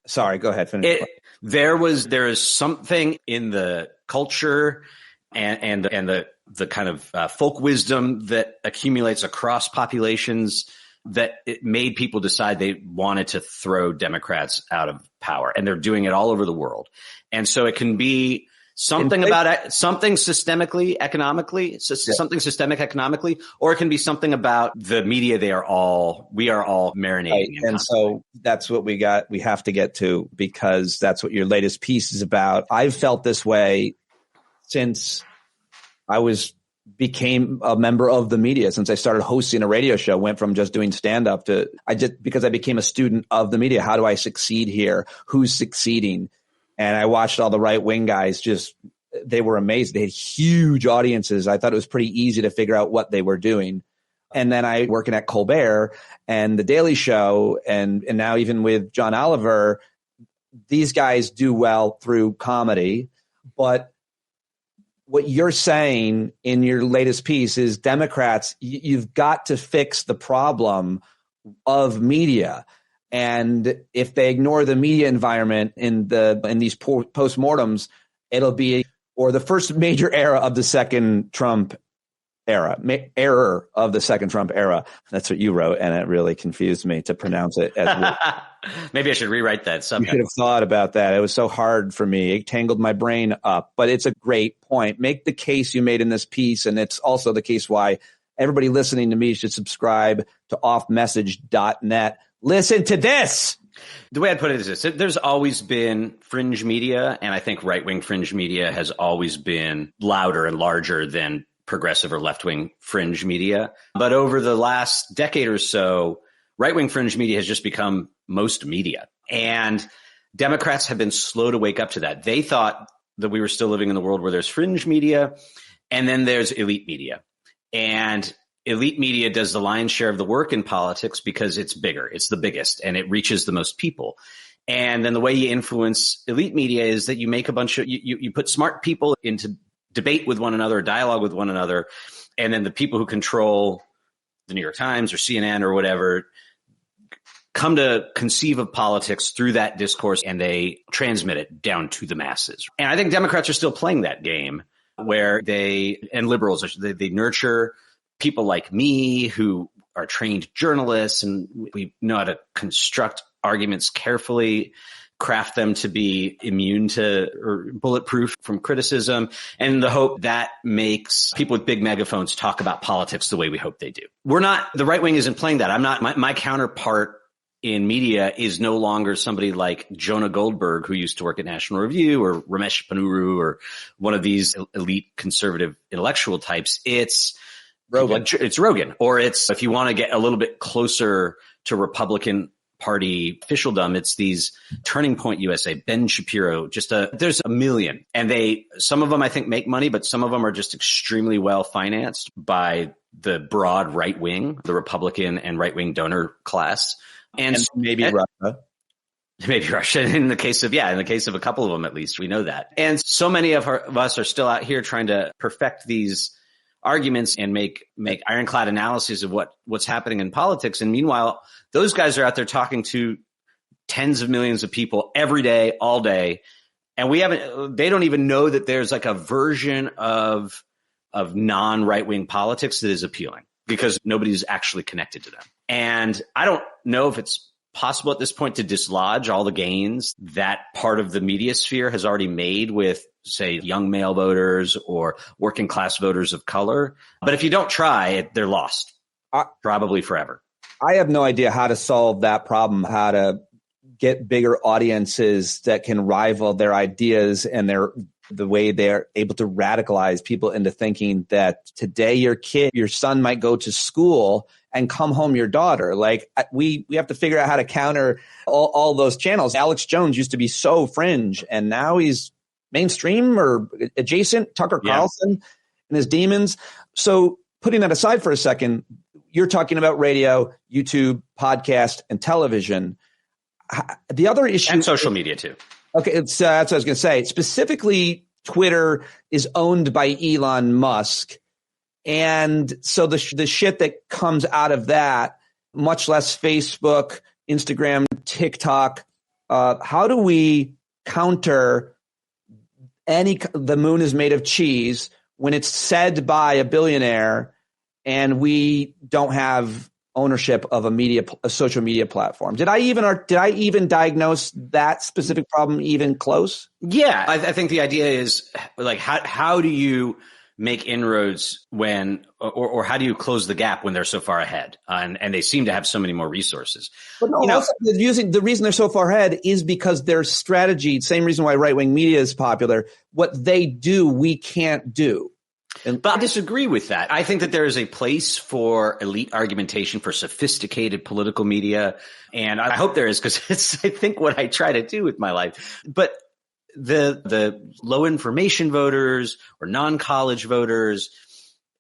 [SPEAKER 2] sorry, go ahead. Finish.
[SPEAKER 8] There is something in the culture and the kind of folk wisdom that accumulates across populations that it made people decide they wanted to throw Democrats out of power, and they're doing it all over the world. And so it can be something about something systemic economically, or it can be something about the media. We are all marinating.
[SPEAKER 2] Right. And so that's what we have to get to, because that's what your latest piece is about. I've felt this way since I became a member of the media, since I started hosting a radio show, went from just doing stand-up to because I became a student of the media. How do I succeed here? Who's succeeding? And I watched all the right-wing guys, they were amazed. They had huge audiences. I thought it was pretty easy to figure out what they were doing. And then I working at Colbert and The Daily Show, and now even with John Oliver, these guys do well through comedy. But what you're saying in your latest piece is Democrats, you've got to fix the problem of media. And if they ignore the media environment in these postmortems, it'll be the first major era of the second Trump error of the second Trump era. That's what you wrote, and it really confused me to pronounce it.
[SPEAKER 8] Maybe I should rewrite that.
[SPEAKER 2] You should have thought about that. It was so hard for me. It tangled my brain up. But it's a great point. Make the case you made in this piece, and it's also the case why everybody listening to me should subscribe to offmessage.net. Listen to this.
[SPEAKER 8] The way I'd put it is this. There's always been fringe media, and I think right-wing fringe media has always been louder and larger than progressive or left-wing fringe media. But over the last decade or so, right-wing fringe media has just become most media. And Democrats have been slow to wake up to that. They thought that we were still living in the world where there's fringe media and then there's elite media. And elite media does the lion's share of the work in politics because it's bigger, it's the biggest, and it reaches the most people. And then the way you influence elite media is that you make a bunch of, you put smart people into debate with one another, dialogue with one another, and then the people who control the New York Times or CNN or whatever come to conceive of politics through that discourse, and they transmit it down to the masses. And I think Democrats are still playing that game where and liberals, they nurture people like me who are trained journalists, and we know how to construct arguments carefully, craft them to be immune to or bulletproof from criticism, and the hope that makes people with big megaphones talk about politics the way we hope they do. The right wing isn't playing that. My counterpart in media is no longer somebody like Jonah Goldberg, who used to work at National Review, or Ramesh Ponnuru, or one of these elite conservative intellectual types. It's Rogan. It's Rogan. Or it's, if you want to get a little bit closer to Republican Party officialdom, it's these Turning Point USA, Ben Shapiro, there's a million. And some of them I think make money, but some of them are just extremely well financed by the broad right wing, the Republican and right wing donor class. And
[SPEAKER 2] maybe Russia.
[SPEAKER 8] Maybe Russia. In the case of a couple of them, at least we know that. And so many of us are still out here trying to perfect these arguments and make ironclad analyses of what's happening in politics. And meanwhile, those guys are out there talking to tens of millions of people every day, all day. And they don't even know that there's like a version of non-right wing politics that is appealing, because nobody's actually connected to them. And I don't know if it's possible at this point to dislodge all the gains that part of the media sphere has already made with, say, young male voters or working class voters of color. But if you don't try, they're lost, probably forever.
[SPEAKER 2] I have no idea how to solve that problem, how to get bigger audiences that can rival their ideas and the way they're able to radicalize people into thinking that today your son might go to school and come home your daughter. Like we have to figure out how to counter all those channels. Alex Jones used to be so fringe, and now he's mainstream or adjacent. Tucker Carlson and his demons. So putting that aside for a second, you're talking about radio, YouTube, podcast, and television. The other issue,
[SPEAKER 8] and social media too.
[SPEAKER 2] Okay, that's what I was going to say. Specifically, Twitter is owned by Elon Musk. And so the shit that comes out of that, much less Facebook, Instagram, TikTok, how do we counter the moon is made of cheese when it's said by a billionaire and we don't have ownership of a social media platform? Did I even diagnose that specific problem even close?
[SPEAKER 8] Yeah, I think the idea is like, how do you make inroads when, or how do you close the gap when they're so far ahead? And they seem to have so many more resources.
[SPEAKER 2] But no, also the reason they're so far ahead is because their strategy, same reason why right-wing media is popular, what they do, we can't do.
[SPEAKER 8] But I disagree with that. I think that there is a place for elite argumentation, for sophisticated political media. And I hope there is, because it's, I think, what I try to do with my life. But the low information voters or non-college voters,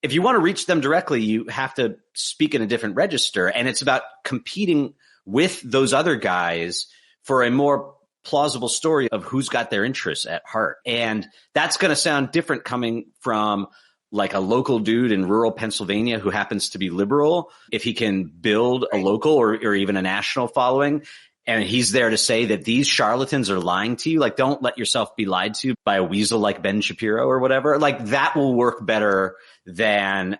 [SPEAKER 8] if you want to reach them directly, you have to speak in a different register. And it's about competing with those other guys for a more plausible story of who's got their interests at heart. And that's going to sound different coming from like a local dude in rural Pennsylvania who happens to be liberal, if he can build a local or even a national following. And he's there to say that these charlatans are lying to you. Like, don't let yourself be lied to by a weasel like Ben Shapiro or whatever. Like, that will work better than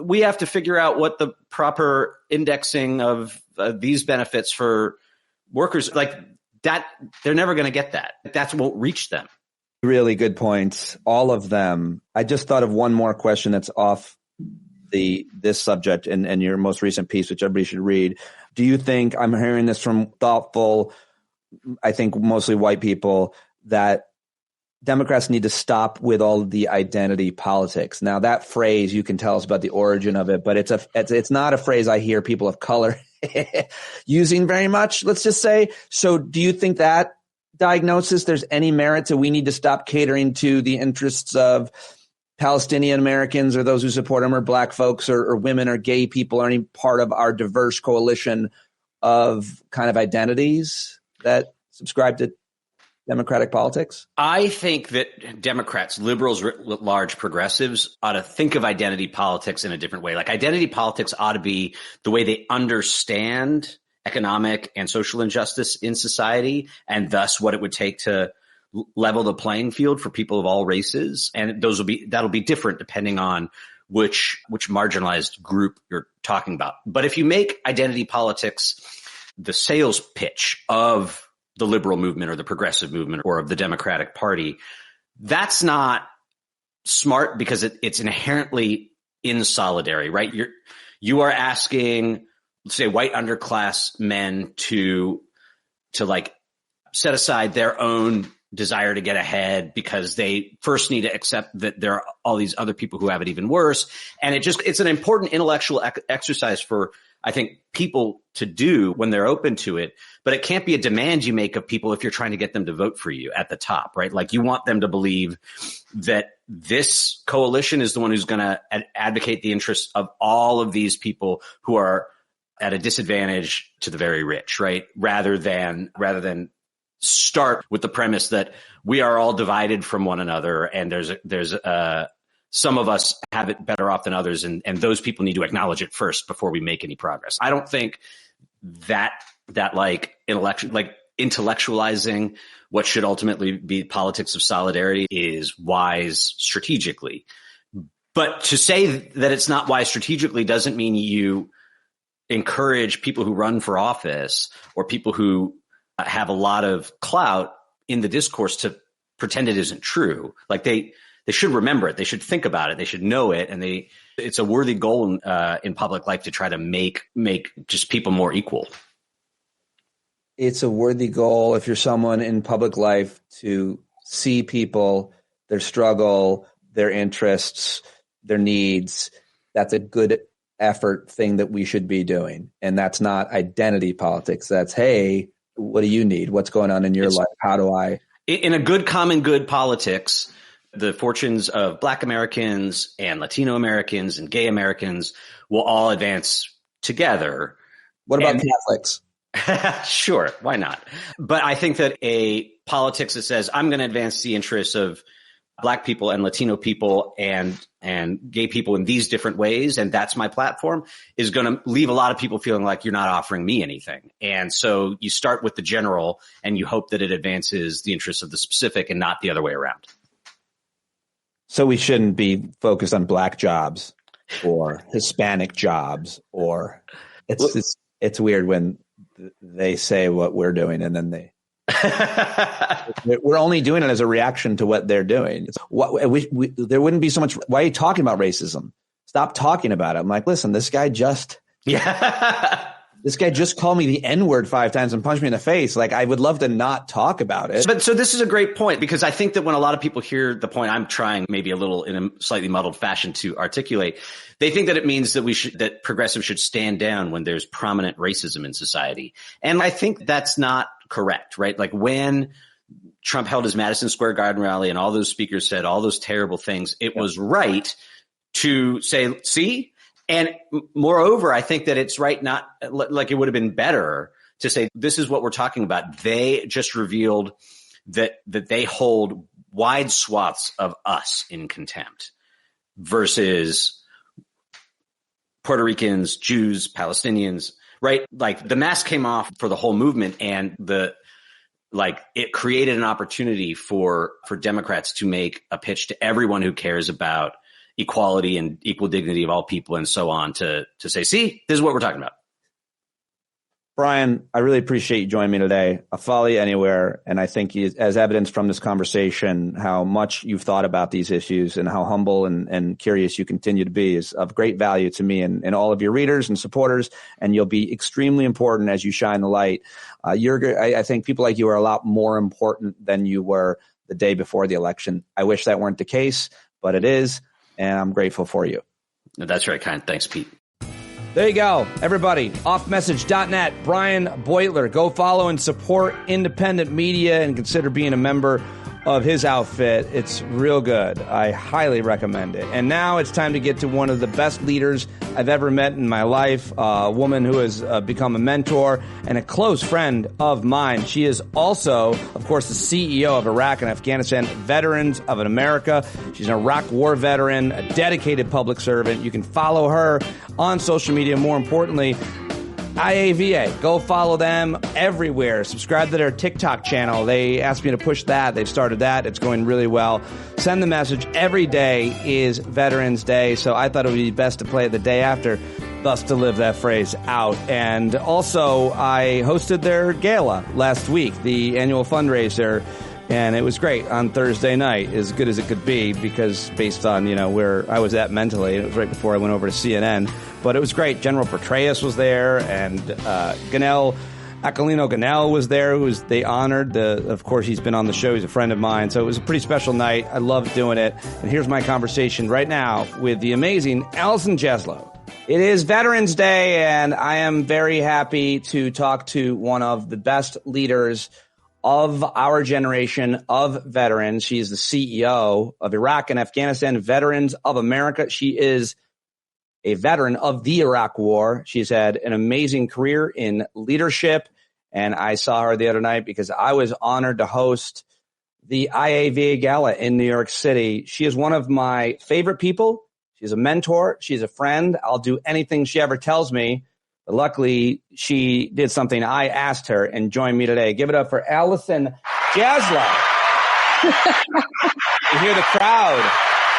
[SPEAKER 8] we have to figure out what the proper indexing of these benefits for workers, like that. They're never going to get that. That won't reach them.
[SPEAKER 2] Really good points. All of them. I just thought of one more question that's off this subject and your most recent piece, which everybody should read. Do you think, I'm hearing this from thoughtful, I think mostly white people, that Democrats need to stop with all the identity politics? Now, that phrase, you can tell us about the origin of it, but it's not a phrase I hear people of color using very much, let's just say. So do you think that diagnosis, there's any merit to we need to stop catering to the interests of Palestinian Americans or those who support them, or black folks or women or gay people, or any part of our diverse coalition of kind of identities that subscribe to democratic politics?
[SPEAKER 8] I think that Democrats, liberals, writ large, progressives ought to think of identity politics in a different way. Like, identity politics ought to be the way they understand economic and social injustice in society, and thus what it would take to level the playing field for people of all races. And that'll be different depending on which marginalized group you're talking about. But if you make identity politics the sales pitch of the liberal movement or the progressive movement or of the Democratic Party, that's not smart, because it's inherently insolidary, right? You are asking, let's say, white underclass men to like set aside their own desire to get ahead because they first need to accept that there are all these other people who have it even worse. And it's an important intellectual exercise for, I think, people to do when they're open to it, but it can't be a demand you make of people if you're trying to get them to vote for you at the top, right? Like, you want them to believe that this coalition is the one who's going to advocate the interests of all of these people who are at a disadvantage to the very rich, right? Rather than start with the premise that we are all divided from one another, and there's some of us have it better off than others, and those people need to acknowledge it first before we make any progress. I don't think that like intellectualizing what should ultimately be politics of solidarity is wise strategically. But to say that it's not wise strategically doesn't mean you encourage people who run for office or people who have a lot of clout in the discourse to pretend it isn't true. Like, they should remember it. They should think about it. They should know it. And it's a worthy goal in public life to try to make just people more equal.
[SPEAKER 2] It's a worthy goal if you're someone in public life to see people, their struggle, their interests, their needs. That's a good effort thing that we should be doing. And that's not identity politics. That's, hey, what do you need? What's going on in your life? How do I?
[SPEAKER 8] In a good common good politics, the fortunes of Black Americans and Latino Americans and gay Americans will all advance together.
[SPEAKER 2] What about Catholics?
[SPEAKER 8] Sure, why not? But I think that a politics that says, I'm going to advance the interests of Black people and Latino people and gay people in these different ways, and that's my platform, is going to leave a lot of people feeling like you're not offering me anything. And so you start with the general and you hope that it advances the interests of the specific and not the other way around.
[SPEAKER 2] So we shouldn't be focused on Black jobs or Hispanic jobs, or it's weird when they say what we're doing and then we're only doing it as a reaction to what they're doing. There wouldn't be so much. Why are you talking about racism? Stop talking about it. I'm like, listen, this guy just called me the N-word 5 times and punched me in the face. Like, I would love to not talk about it.
[SPEAKER 8] So this is a great point, because I think that when a lot of people hear the point I'm trying maybe a little in a slightly muddled fashion to articulate, they think that it means that that progressives should stand down when there's prominent racism in society. And I think that's not correct, right? Like, when Trump held his Madison Square Garden rally and all those speakers said all those terrible things, it was right to say, see? And moreover, I think that it's right, not like it would have been better to say, this is what we're talking about. They just revealed that they hold wide swaths of us in contempt versus Puerto Ricans, Jews, Palestinians, right? Like, the mask came off for the whole movement, and it created an opportunity for Democrats to make a pitch to everyone who cares about equality and equal dignity of all people and so on, to say, see, this is what we're talking about.
[SPEAKER 2] Brian, I really appreciate you joining me today. I'll follow you anywhere. And I think as evidence from this conversation, how much you've thought about these issues and how humble and curious you continue to be is of great value to me and all of your readers and supporters. And you'll be extremely important as you shine the light. I think people like you are a lot more important than you were the day before the election. I wish that weren't the case, but it is. And I'm grateful for you.
[SPEAKER 8] That's very kind. Thanks, Pete.
[SPEAKER 2] There you go, everybody. Offmessage.net, Brian Beutler. Go follow and support independent media and consider being a member of his outfit. It's real good. I highly recommend it. And now it's time to get to one of the best leaders I've ever met in my life, a woman who has become a mentor and a close friend of mine. She is also, of course, the CEO of Iraq and Afghanistan Veterans of America. She's an Iraq war veteran, a dedicated public servant. You can follow her on social media. More importantly, IAVA. Go follow them everywhere. Subscribe to their TikTok channel. They asked me to push that. They've started that. It's going really well. Send the message. Every day is Veterans Day, so I thought it would be best to play it the day after, thus to live that phrase out. And also, I hosted their gala last week, the annual fundraiser, and it was great on Thursday night, as good as it could be, because based on, where I was at mentally, it was right before I went over to CNN. But it was great. General Petraeus was there, and Aquilino Ganell was there, they honored. Of course, he's been on the show. He's a friend of mine. So it was a pretty special night. I loved doing it. And here's my conversation right now with the amazing Allison Jaslow. It is Veterans Day, and I am very happy to talk to one of the best leaders of our generation of veterans. She is the CEO of Iraq and Afghanistan Veterans of America. She is a veteran of the Iraq War. She's had an amazing career in leadership, and I saw her the other night because I was honored to host the IAVA Gala in New York City. She is one of my favorite people. She's a mentor. She's a friend. I'll do anything she ever tells me. But luckily, she did something I asked her and joined me today. Give it up for Allison Jaslow. You hear the crowd.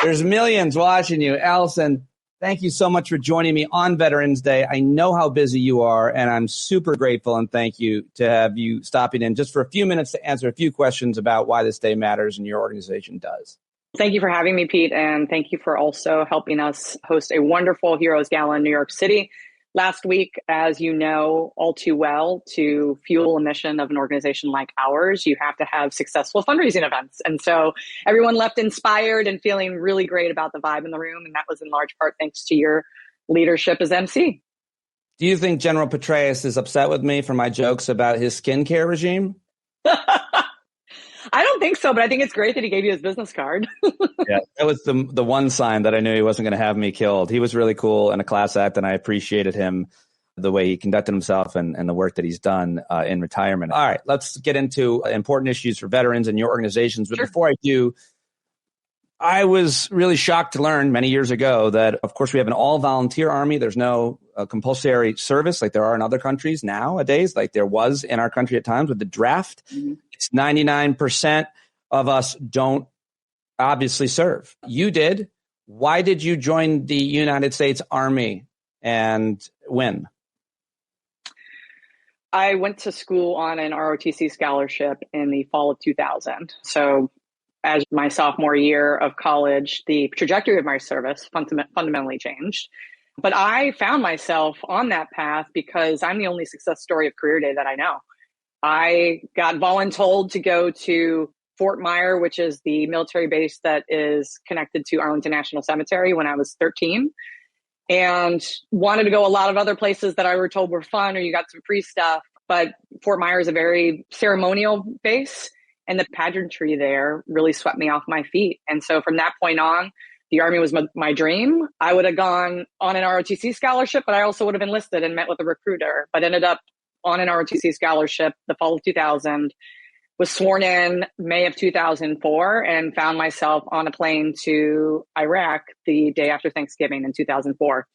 [SPEAKER 2] There's millions watching you. Allison, thank you so much for joining me on Veterans Day. I know how busy you are, and I'm super grateful and thank you to have you stopping in just for a few minutes to answer a few questions about why this day matters and your organization does.
[SPEAKER 9] Thank you for having me, Pete, and thank you for also helping us host a wonderful Heroes Gala in New York City last week. As you know all too well, to fuel a mission of an organization like ours, you have to have successful fundraising events. And so everyone left inspired and feeling really great about the vibe in the room. And that was in large part thanks to your leadership as MC.
[SPEAKER 2] Do you think General Petraeus is upset with me for my jokes about his skincare regime?
[SPEAKER 9] I don't think so, but I think it's great that he gave you his business card.
[SPEAKER 2] Yeah, that was the one sign that I knew he wasn't going to have me killed. He was really cool and a class act, and I appreciated him, the way he conducted himself and the work that he's done in retirement. All right, let's get into important issues for veterans and your organizations. But Before I do, I was really shocked to learn many years ago that, of course, we have an all-volunteer army. There's no compulsory service like there are in other countries nowadays, like there was in our country at times with the draft. Mm-hmm. It's 99% of us don't obviously serve. You did. Why did you join the United States Army and when?
[SPEAKER 9] I went to school on an ROTC scholarship in the fall of 2000. So as my sophomore year of college, the trajectory of my service fundamentally changed. But I found myself on that path because I'm the only success story of Career Day that I know. I got voluntold to go to Fort Myer, which is the military base that is connected to Arlington National Cemetery, when I was 13, and wanted to go a lot of other places that I were told were fun or you got some free stuff. But Fort Myer is a very ceremonial base, and the pageantry there really swept me off my feet. And so from that point on, the Army was my dream. I would have gone on an ROTC scholarship, but I also would have enlisted and met with a recruiter, but ended up on an ROTC scholarship the fall of 2000, was sworn in May of 2004, and found myself on a plane to Iraq the day after Thanksgiving in 2004.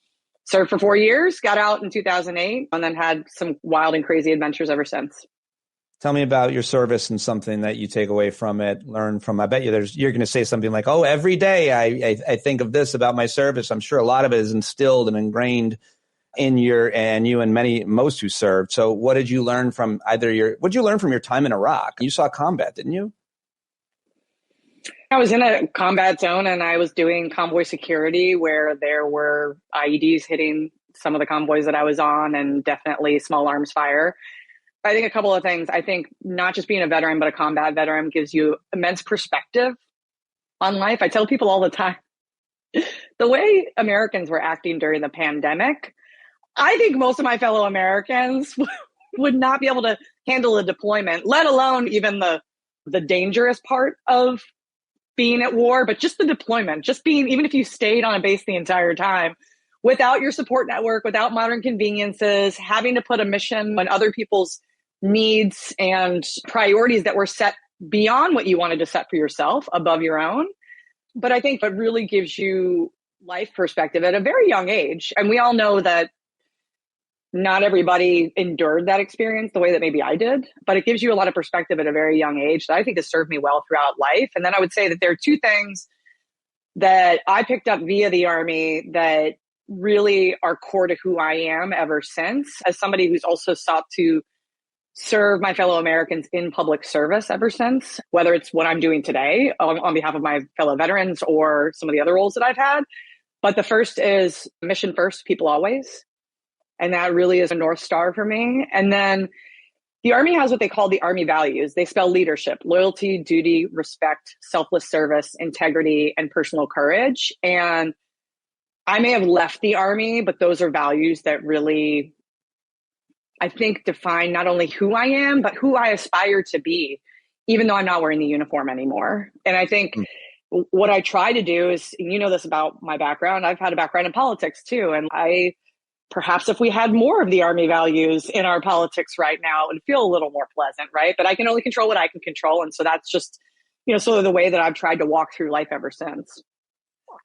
[SPEAKER 9] Served for 4 years, got out in 2008, and then had some wild and crazy adventures ever since.
[SPEAKER 2] Tell me about your service and something that you take away from it, learn from. I bet you're going to say something like, oh, every day I think of this about my service. I'm sure a lot of it is instilled and ingrained you and most who served. So what did you learn from your time in Iraq? You saw combat, didn't you?
[SPEAKER 9] I was in a combat zone and I was doing convoy security where there were IEDs hitting some of the convoys that I was on, and definitely small arms fire. I think a couple of things. I think not just being a veteran, but a combat veteran gives you immense perspective on life. I tell people all the time, the way Americans were acting during the pandemic, I think most of my fellow Americans would not be able to handle a deployment, let alone even the dangerous part of being at war, but just the deployment, just being, even if you stayed on a base the entire time, without your support network, without modern conveniences, having to put a mission on other people's needs and priorities that were set beyond what you wanted to set for yourself, above your own. But I think it really gives you life perspective at a very young age. And we all know that not everybody endured that experience the way that maybe I did, but it gives you a lot of perspective at a very young age that I think has served me well throughout life. And then I would say that there are two things that I picked up via the Army that really are core to who I am ever since, as somebody who's also sought to serve my fellow Americans in public service ever since, whether it's what I'm doing today on behalf of my fellow veterans or some of the other roles that I've had. But the first is mission first, people always. And that really is a North Star for me. And then the Army has what they call the Army values. They spell leadership: loyalty, duty, respect, selfless service, integrity, and personal courage. And I may have left the Army, but those are values that really, I think, define not only who I am, but who I aspire to be, even though I'm not wearing the uniform anymore. And I think what I try to do is, and you know this about my background, I've had a background in politics too. And perhaps if we had more of the Army values in our politics right now, it would feel a little more pleasant, right? But I can only control what I can control. And so that's just, sort of the way that I've tried to walk through life ever since.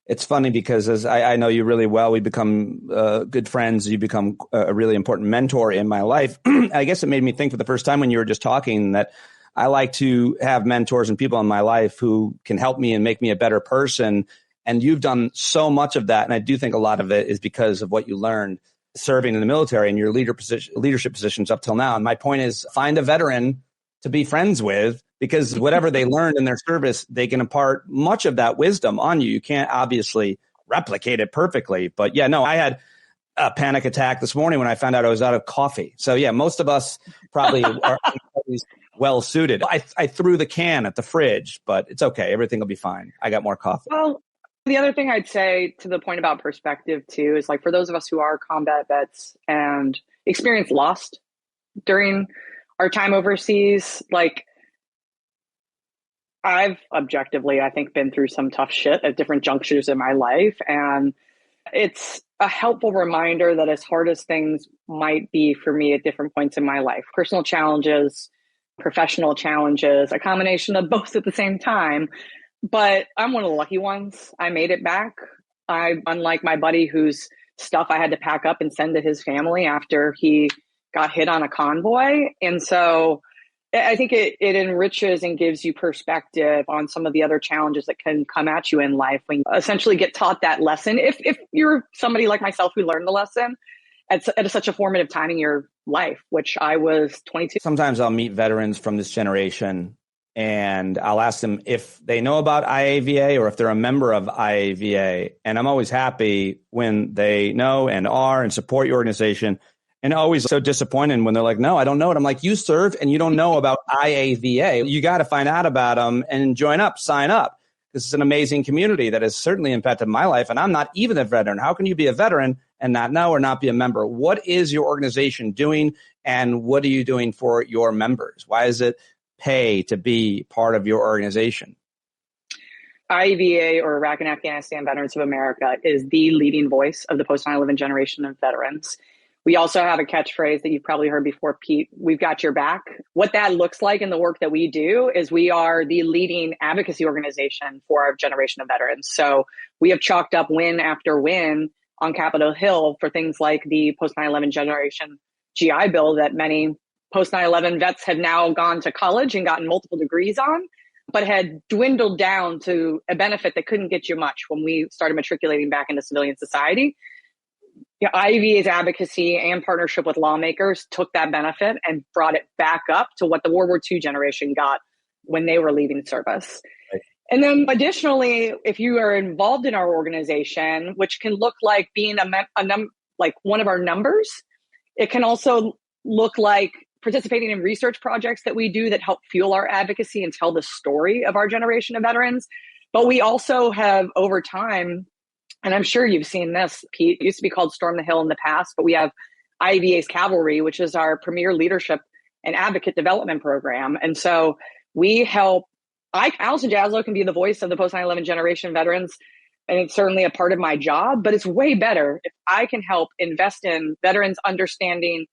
[SPEAKER 2] It's funny because as I know you really well, we become good friends. You become a really important mentor in my life. I guess it made me think for the first time when you were just talking that I like to have mentors and people in my life who can help me and make me a better person. And you've done so much of that. And I do think a lot of it is because of what you learned serving in the military and your leadership positions up till now. And my point is, find a veteran to be friends with, because whatever they learned in their service, they can impart much of that wisdom on you. You can't obviously replicate it perfectly. But yeah, no, I had a panic attack this morning when I found out I was out of coffee. So yeah, most of us probably are well suited. I threw the can at the fridge, but it's okay. Everything will be fine. I got more coffee.
[SPEAKER 9] Well, the other thing I'd say to the point about perspective too is, like, for those of us who are combat vets and experience loss during our time overseas, like, I've objectively, I think, been through some tough shit at different junctures in my life. And it's a helpful reminder that as hard as things might be for me at different points in my life, personal challenges, professional challenges, a combination of both at the same time, but I'm one of the lucky ones. I made it back. Unlike my buddy whose stuff I had to pack up and send to his family after he got hit on a convoy. And so I think it enriches and gives you perspective on some of the other challenges that can come at you in life when you essentially get taught that lesson. If you're somebody like myself who learned the lesson at such a formative time in your life, which I was 22.
[SPEAKER 2] Sometimes I'll meet veterans from this generation and I'll ask them if they know about IAVA or if they're a member of IAVA. And I'm always happy when they know and are and support your organization, and always so disappointed when they're like, no, I don't know it. I'm like, you serve and you don't know about IAVA. You got to find out about them and join up, sign up. This is an amazing community that has certainly impacted my life. And I'm not even a veteran. How can you be a veteran and not know or not be a member? What is your organization doing? And what are you doing for your members? Why does it pay to be part of your organization?
[SPEAKER 9] IAVA, or Iraq and Afghanistan Veterans of America, is the leading voice of the post 9/11 generation of veterans. We also have a catchphrase that you've probably heard before, Pete: we've got your back. What that looks like in the work that we do is we are the leading advocacy organization for our generation of veterans. So we have chalked up win after win on Capitol Hill for things like the post 9/11 generation GI Bill that many post 9/11 vets have now gone to college and gotten multiple degrees on, but had dwindled down to a benefit that couldn't get you much when we started matriculating back into civilian society. IVA's advocacy and partnership with lawmakers took that benefit and brought it back up to what the World War II generation got when they were leaving service. Right. And then additionally, if you are involved in our organization, which can look like being like one of our numbers, it can also look like participating in research projects that we do that help fuel our advocacy and tell the story of our generation of veterans. But we also have, over time, and I'm sure you've seen this, Pete, it used to be called Storm the Hill in the past, but we have IVA's Cavalry, which is our premier leadership and advocate development program. And so we help, Allison Jaslow can be the voice of the post 9/11 generation veterans, and it's certainly a part of my job, but it's way better if I can help invest in veterans understanding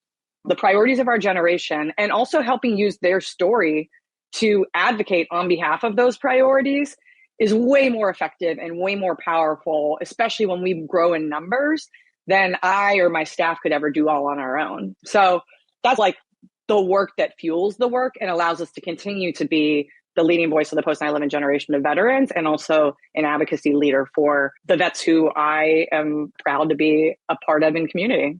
[SPEAKER 9] the priorities of our generation and also helping use their story to advocate on behalf of those priorities is way more effective and way more powerful, especially when we grow in numbers, than I or my staff could ever do all on our own. So that's like the work that fuels the work and allows us to continue to be the leading voice of the post 9/11 generation of veterans, and also an advocacy leader for the vets who I am proud to be a part of in community.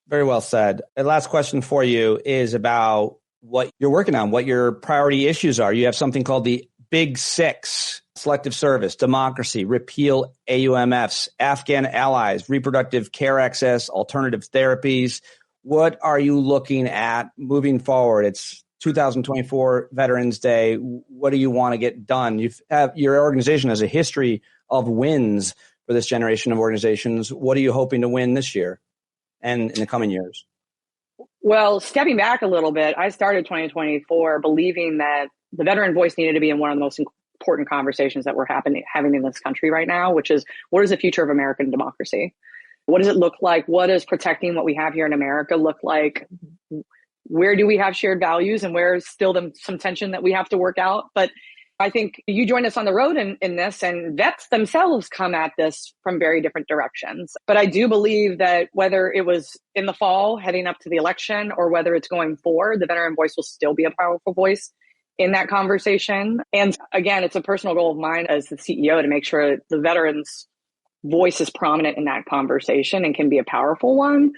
[SPEAKER 2] Very well said. And last question for you is about what you're working on, what your priority issues are. You have something called the Big Six: selective service, democracy, repeal AUMFs, Afghan allies, reproductive care access, alternative therapies. What are you looking at moving forward? It's 2024 Veterans Day. What do you want to get done? Your organization has a history of wins for this generation of organizations. What are you hoping to win this year and in the coming years?
[SPEAKER 9] Well, stepping back a little bit, I started 2024 believing that the veteran voice needed to be in one of the most important conversations that we're having in this country right now, which is, what is the future of American democracy? What does it look like? What does protecting what we have here in America look like? Where do we have shared values, and where is still some tension that we have to work out? But I think you joined us on the road in this, and vets themselves come at this from very different directions. But I do believe that whether it was in the fall heading up to the election or whether it's going forward, the veteran voice will still be a powerful voice in that conversation. And again, it's a personal goal of mine as the CEO to make sure the veterans' voice is prominent in that conversation and can be a powerful one.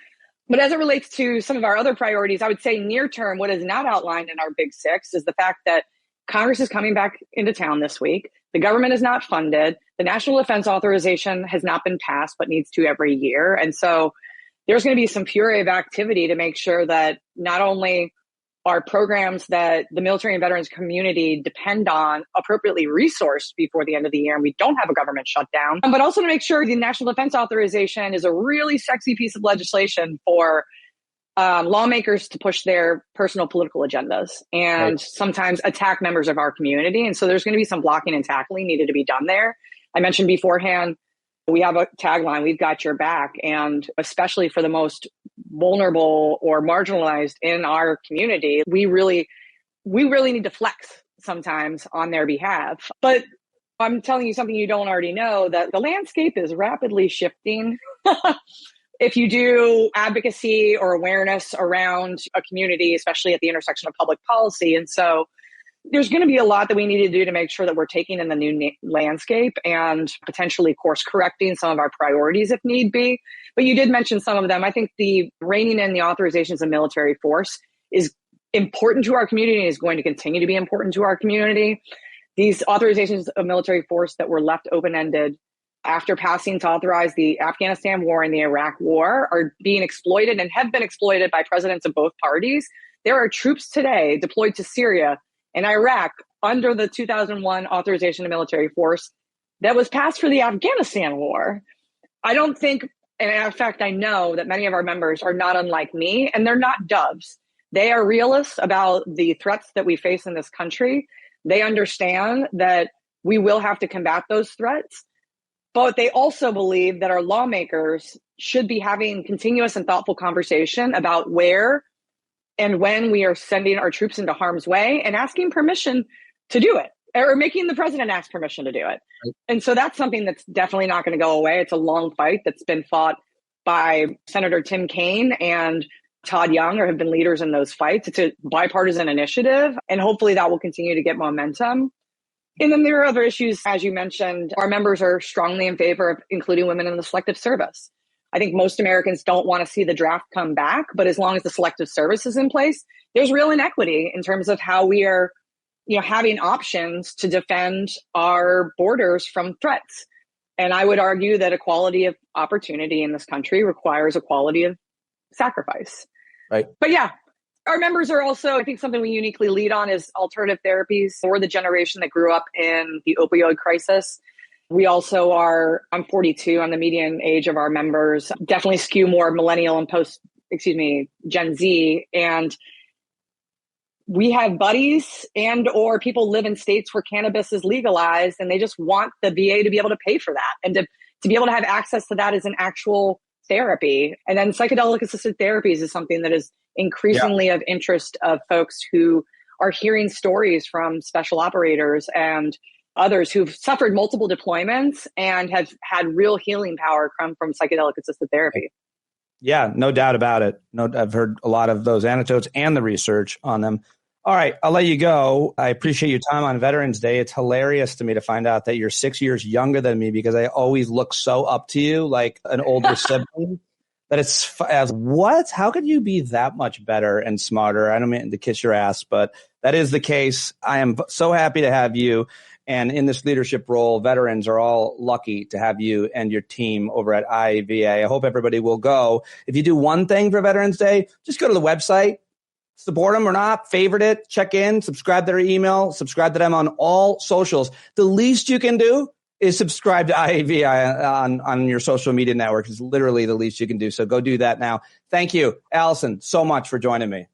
[SPEAKER 9] But as it relates to some of our other priorities, I would say near term, what is not outlined in our Big Six is the fact that Congress is coming back into town this week. The government is not funded. The National Defense Authorization has not been passed, but needs to every year. And so there's going to be some fury of activity to make sure that not only are programs that the military and veterans community depend on appropriately resourced before the end of the year, and we don't have a government shutdown, but also to make sure the National Defense Authorization is a really sexy piece of legislation for lawmakers to push their personal political agendas and sometimes attack members of our community. And so there's going to be some blocking and tackling needed to be done there. I mentioned beforehand, we have a tagline, "We've got your back." And especially for the most vulnerable or marginalized in our community, we really need to flex sometimes on their behalf. But I'm telling you something you don't already know, that the landscape is rapidly shifting. If you do advocacy or awareness around a community, especially at the intersection of public policy. And so there's going to be a lot that we need to do to make sure that we're taking in the new landscape and potentially course correcting some of our priorities if need be. But you did mention some of them. I think the reining in the authorizations of military force is important to our community and is going to continue to be important to our community. These authorizations of military force that were left open-ended after passing to authorize the Afghanistan war and the Iraq war are being exploited and have been exploited by presidents of both parties. There are troops today deployed to Syria and Iraq under the 2001 authorization of military force that was passed for the Afghanistan war. I don't think, and in fact, I know that many of our members are not unlike me, and they're not doves. They are realists about the threats that we face in this country. They understand that we will have to combat those threats, but they also believe that our lawmakers should be having continuous and thoughtful conversation about where and when we are sending our troops into harm's way and asking permission to do it, or making the president ask permission to do it. Right. And so that's something that's definitely not going to go away. It's a long fight that's been fought by Senator Tim Kaine and Todd Young, or have been leaders in those fights. It's a bipartisan initiative, and hopefully that will continue to get momentum. And then there are other issues, as you mentioned. Our members are strongly in favor of including women in the selective service. I think most Americans don't want to see the draft come back, but as long as the selective service is in place, there's real inequity in terms of how we are, having options to defend our borders from threats. And I would argue that equality of opportunity in this country requires equality of sacrifice.
[SPEAKER 2] Right.
[SPEAKER 9] But yeah, our members are also, I think something we uniquely lead on is alternative therapies. We're the generation that grew up in the opioid crisis. We also are, I'm 42, on the median age of our members, definitely skew more millennial and Gen Z. And we have buddies and or people live in states where cannabis is legalized, and they just want the VA to be able to pay for that and to be able to have access to that as an actual therapy. And then psychedelic assisted therapies is something that is increasingly of interest of folks who are hearing stories from special operators and others who've suffered multiple deployments and have had real healing power come from psychedelic assisted therapy.
[SPEAKER 2] Yeah, no doubt about it. I've heard a lot of those anecdotes and the research on them. All right, I'll let you go. I appreciate your time on Veterans Day. It's hilarious to me to find out that you're 6 years younger than me, because I always look so up to you like an older sibling. That it's as what? How could you be that much better and smarter? I don't mean to kiss your ass, but that is the case. I am so happy to have you. And in this leadership role, veterans are all lucky to have you and your team over at IAVA. I hope everybody will go. If you do one thing for Veterans Day, just go to the website, support them or not, favorite it, check in, subscribe to their email, subscribe to them on all socials. The least you can do is subscribe to IAVA on your social media network. Is literally the least you can do. So go do that now. Thank you, Allison, so much for joining me.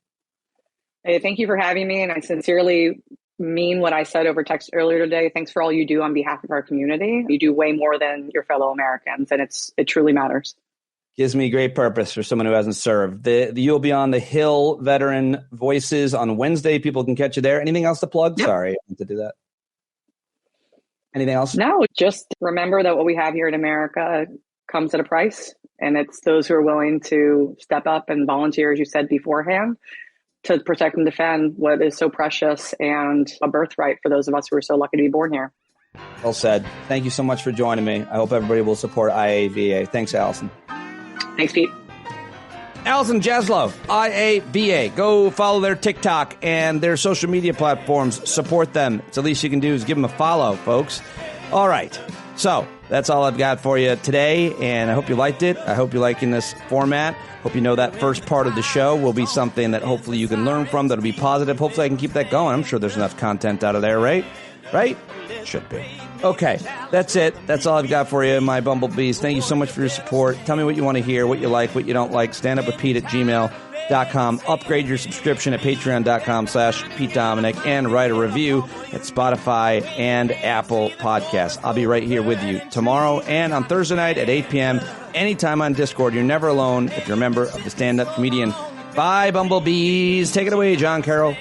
[SPEAKER 9] Hey, thank you for having me. And I sincerely mean what I said over text earlier today. Thanks for all you do on behalf of our community. You do way more than your fellow Americans, and it truly matters.
[SPEAKER 2] Gives me great purpose for someone who hasn't served. You'll be on the Hill Veteran Voices on Wednesday. People can catch you there. Anything else to plug? Yep. Sorry, I meant to do that. Anything else?
[SPEAKER 9] No, just remember that what we have here in America comes at a price, and it's those who are willing to step up and volunteer, as you said beforehand, to protect and defend what is so precious and a birthright for those of us who are so lucky to be born here.
[SPEAKER 2] Well said. Thank you so much for joining me. I hope everybody will support IAVA. Thanks, Allison.
[SPEAKER 9] Thanks, Pete.
[SPEAKER 2] Allison Jaslow, IAVA. Go follow their TikTok and their social media platforms. Support them. It's the least you can do is give them a follow, folks. All right. So that's all I've got for you today, and I hope you liked it. I hope you're liking this format. Hope you know that first part of the show will be something that hopefully you can learn from, that'll be positive. Hopefully I can keep that going. I'm sure there's enough content out of there, right? Right? Should be. Okay, that's it. That's all I've got for you, my bumblebees. Thank you so much for your support. Tell me what you want to hear, what you like, what you don't like. standupwithpete@gmail.com. Upgrade your subscription at patreon.com/Pete Dominic, and write a review at Spotify and Apple Podcasts. I'll be right here with you tomorrow and on Thursday night at 8 p.m. anytime on Discord. You're never alone if you're a member of the Stand-Up Comedian. Bye, bumblebees. Take it away, John Carroll.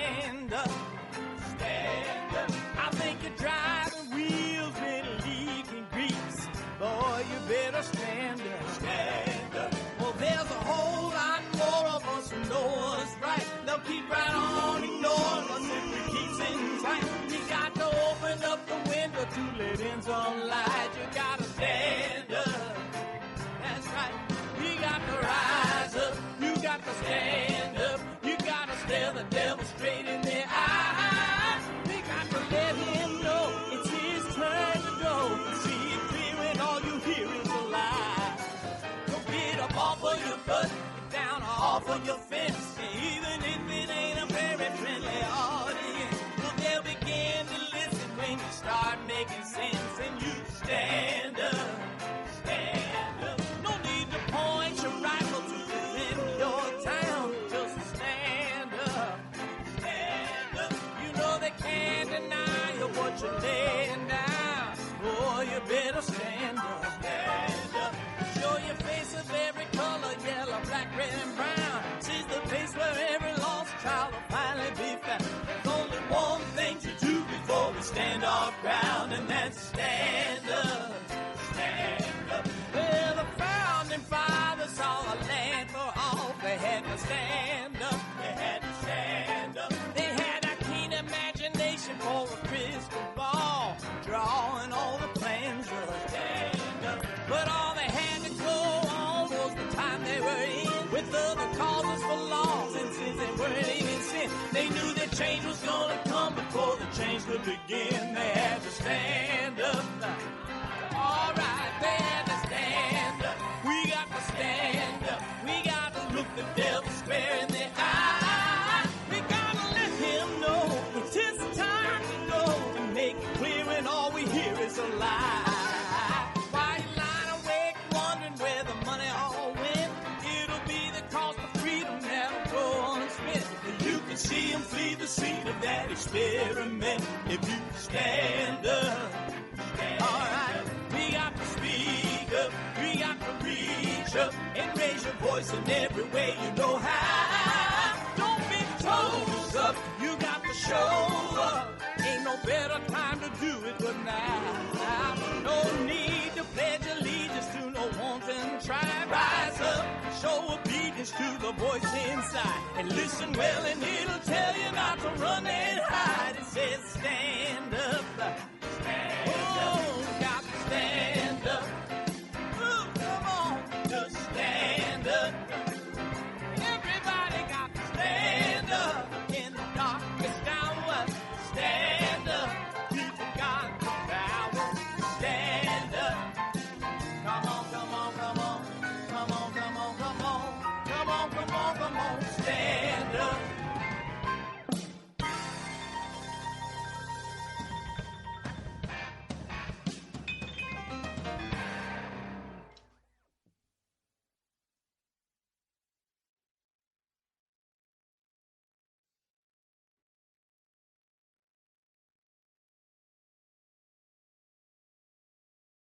[SPEAKER 10] On your fence, even if it ain't a very friendly audience, well, they'll begin to listen when you start making sense, and you stand up, stand up. No need to point your rifle to defend your town, just stand up, stand up. You know they can't deny you what you're laying down, boy, you better stand up, stand up. Show your face of every color, yellow, black, red, and brown. She's the place where every lost child will finally be found. There's only one thing to do before we stand our ground, and that's stand up, stand up. Well, the founding fathers saw a land for all. They had to stand up, they had to stand up. They had a keen imagination for a crystal ball, drawing all the plans of stand up. But all they had to go on was change was gonna come before the change could begin. They had to stand up. All right, they had to stand up. We got to stand up. We got to look the devil square in the eye. We gotta let him know it's his time to go and make it clear when all we hear is a lie. Why you lying awake wondering where the money all went? It'll be the cost of freedom that'll go unspent. You can see him flee the scene of that experiment if you stand up. Alright, we got to speak up, we got to reach up and raise your voice in every way you know how. Don't be toes up, you got to show up. Ain't no better time to do it but now. No need to pledge allegiance to no wanton tribe. Rise up, show obedience to the voice inside, and listen well and hear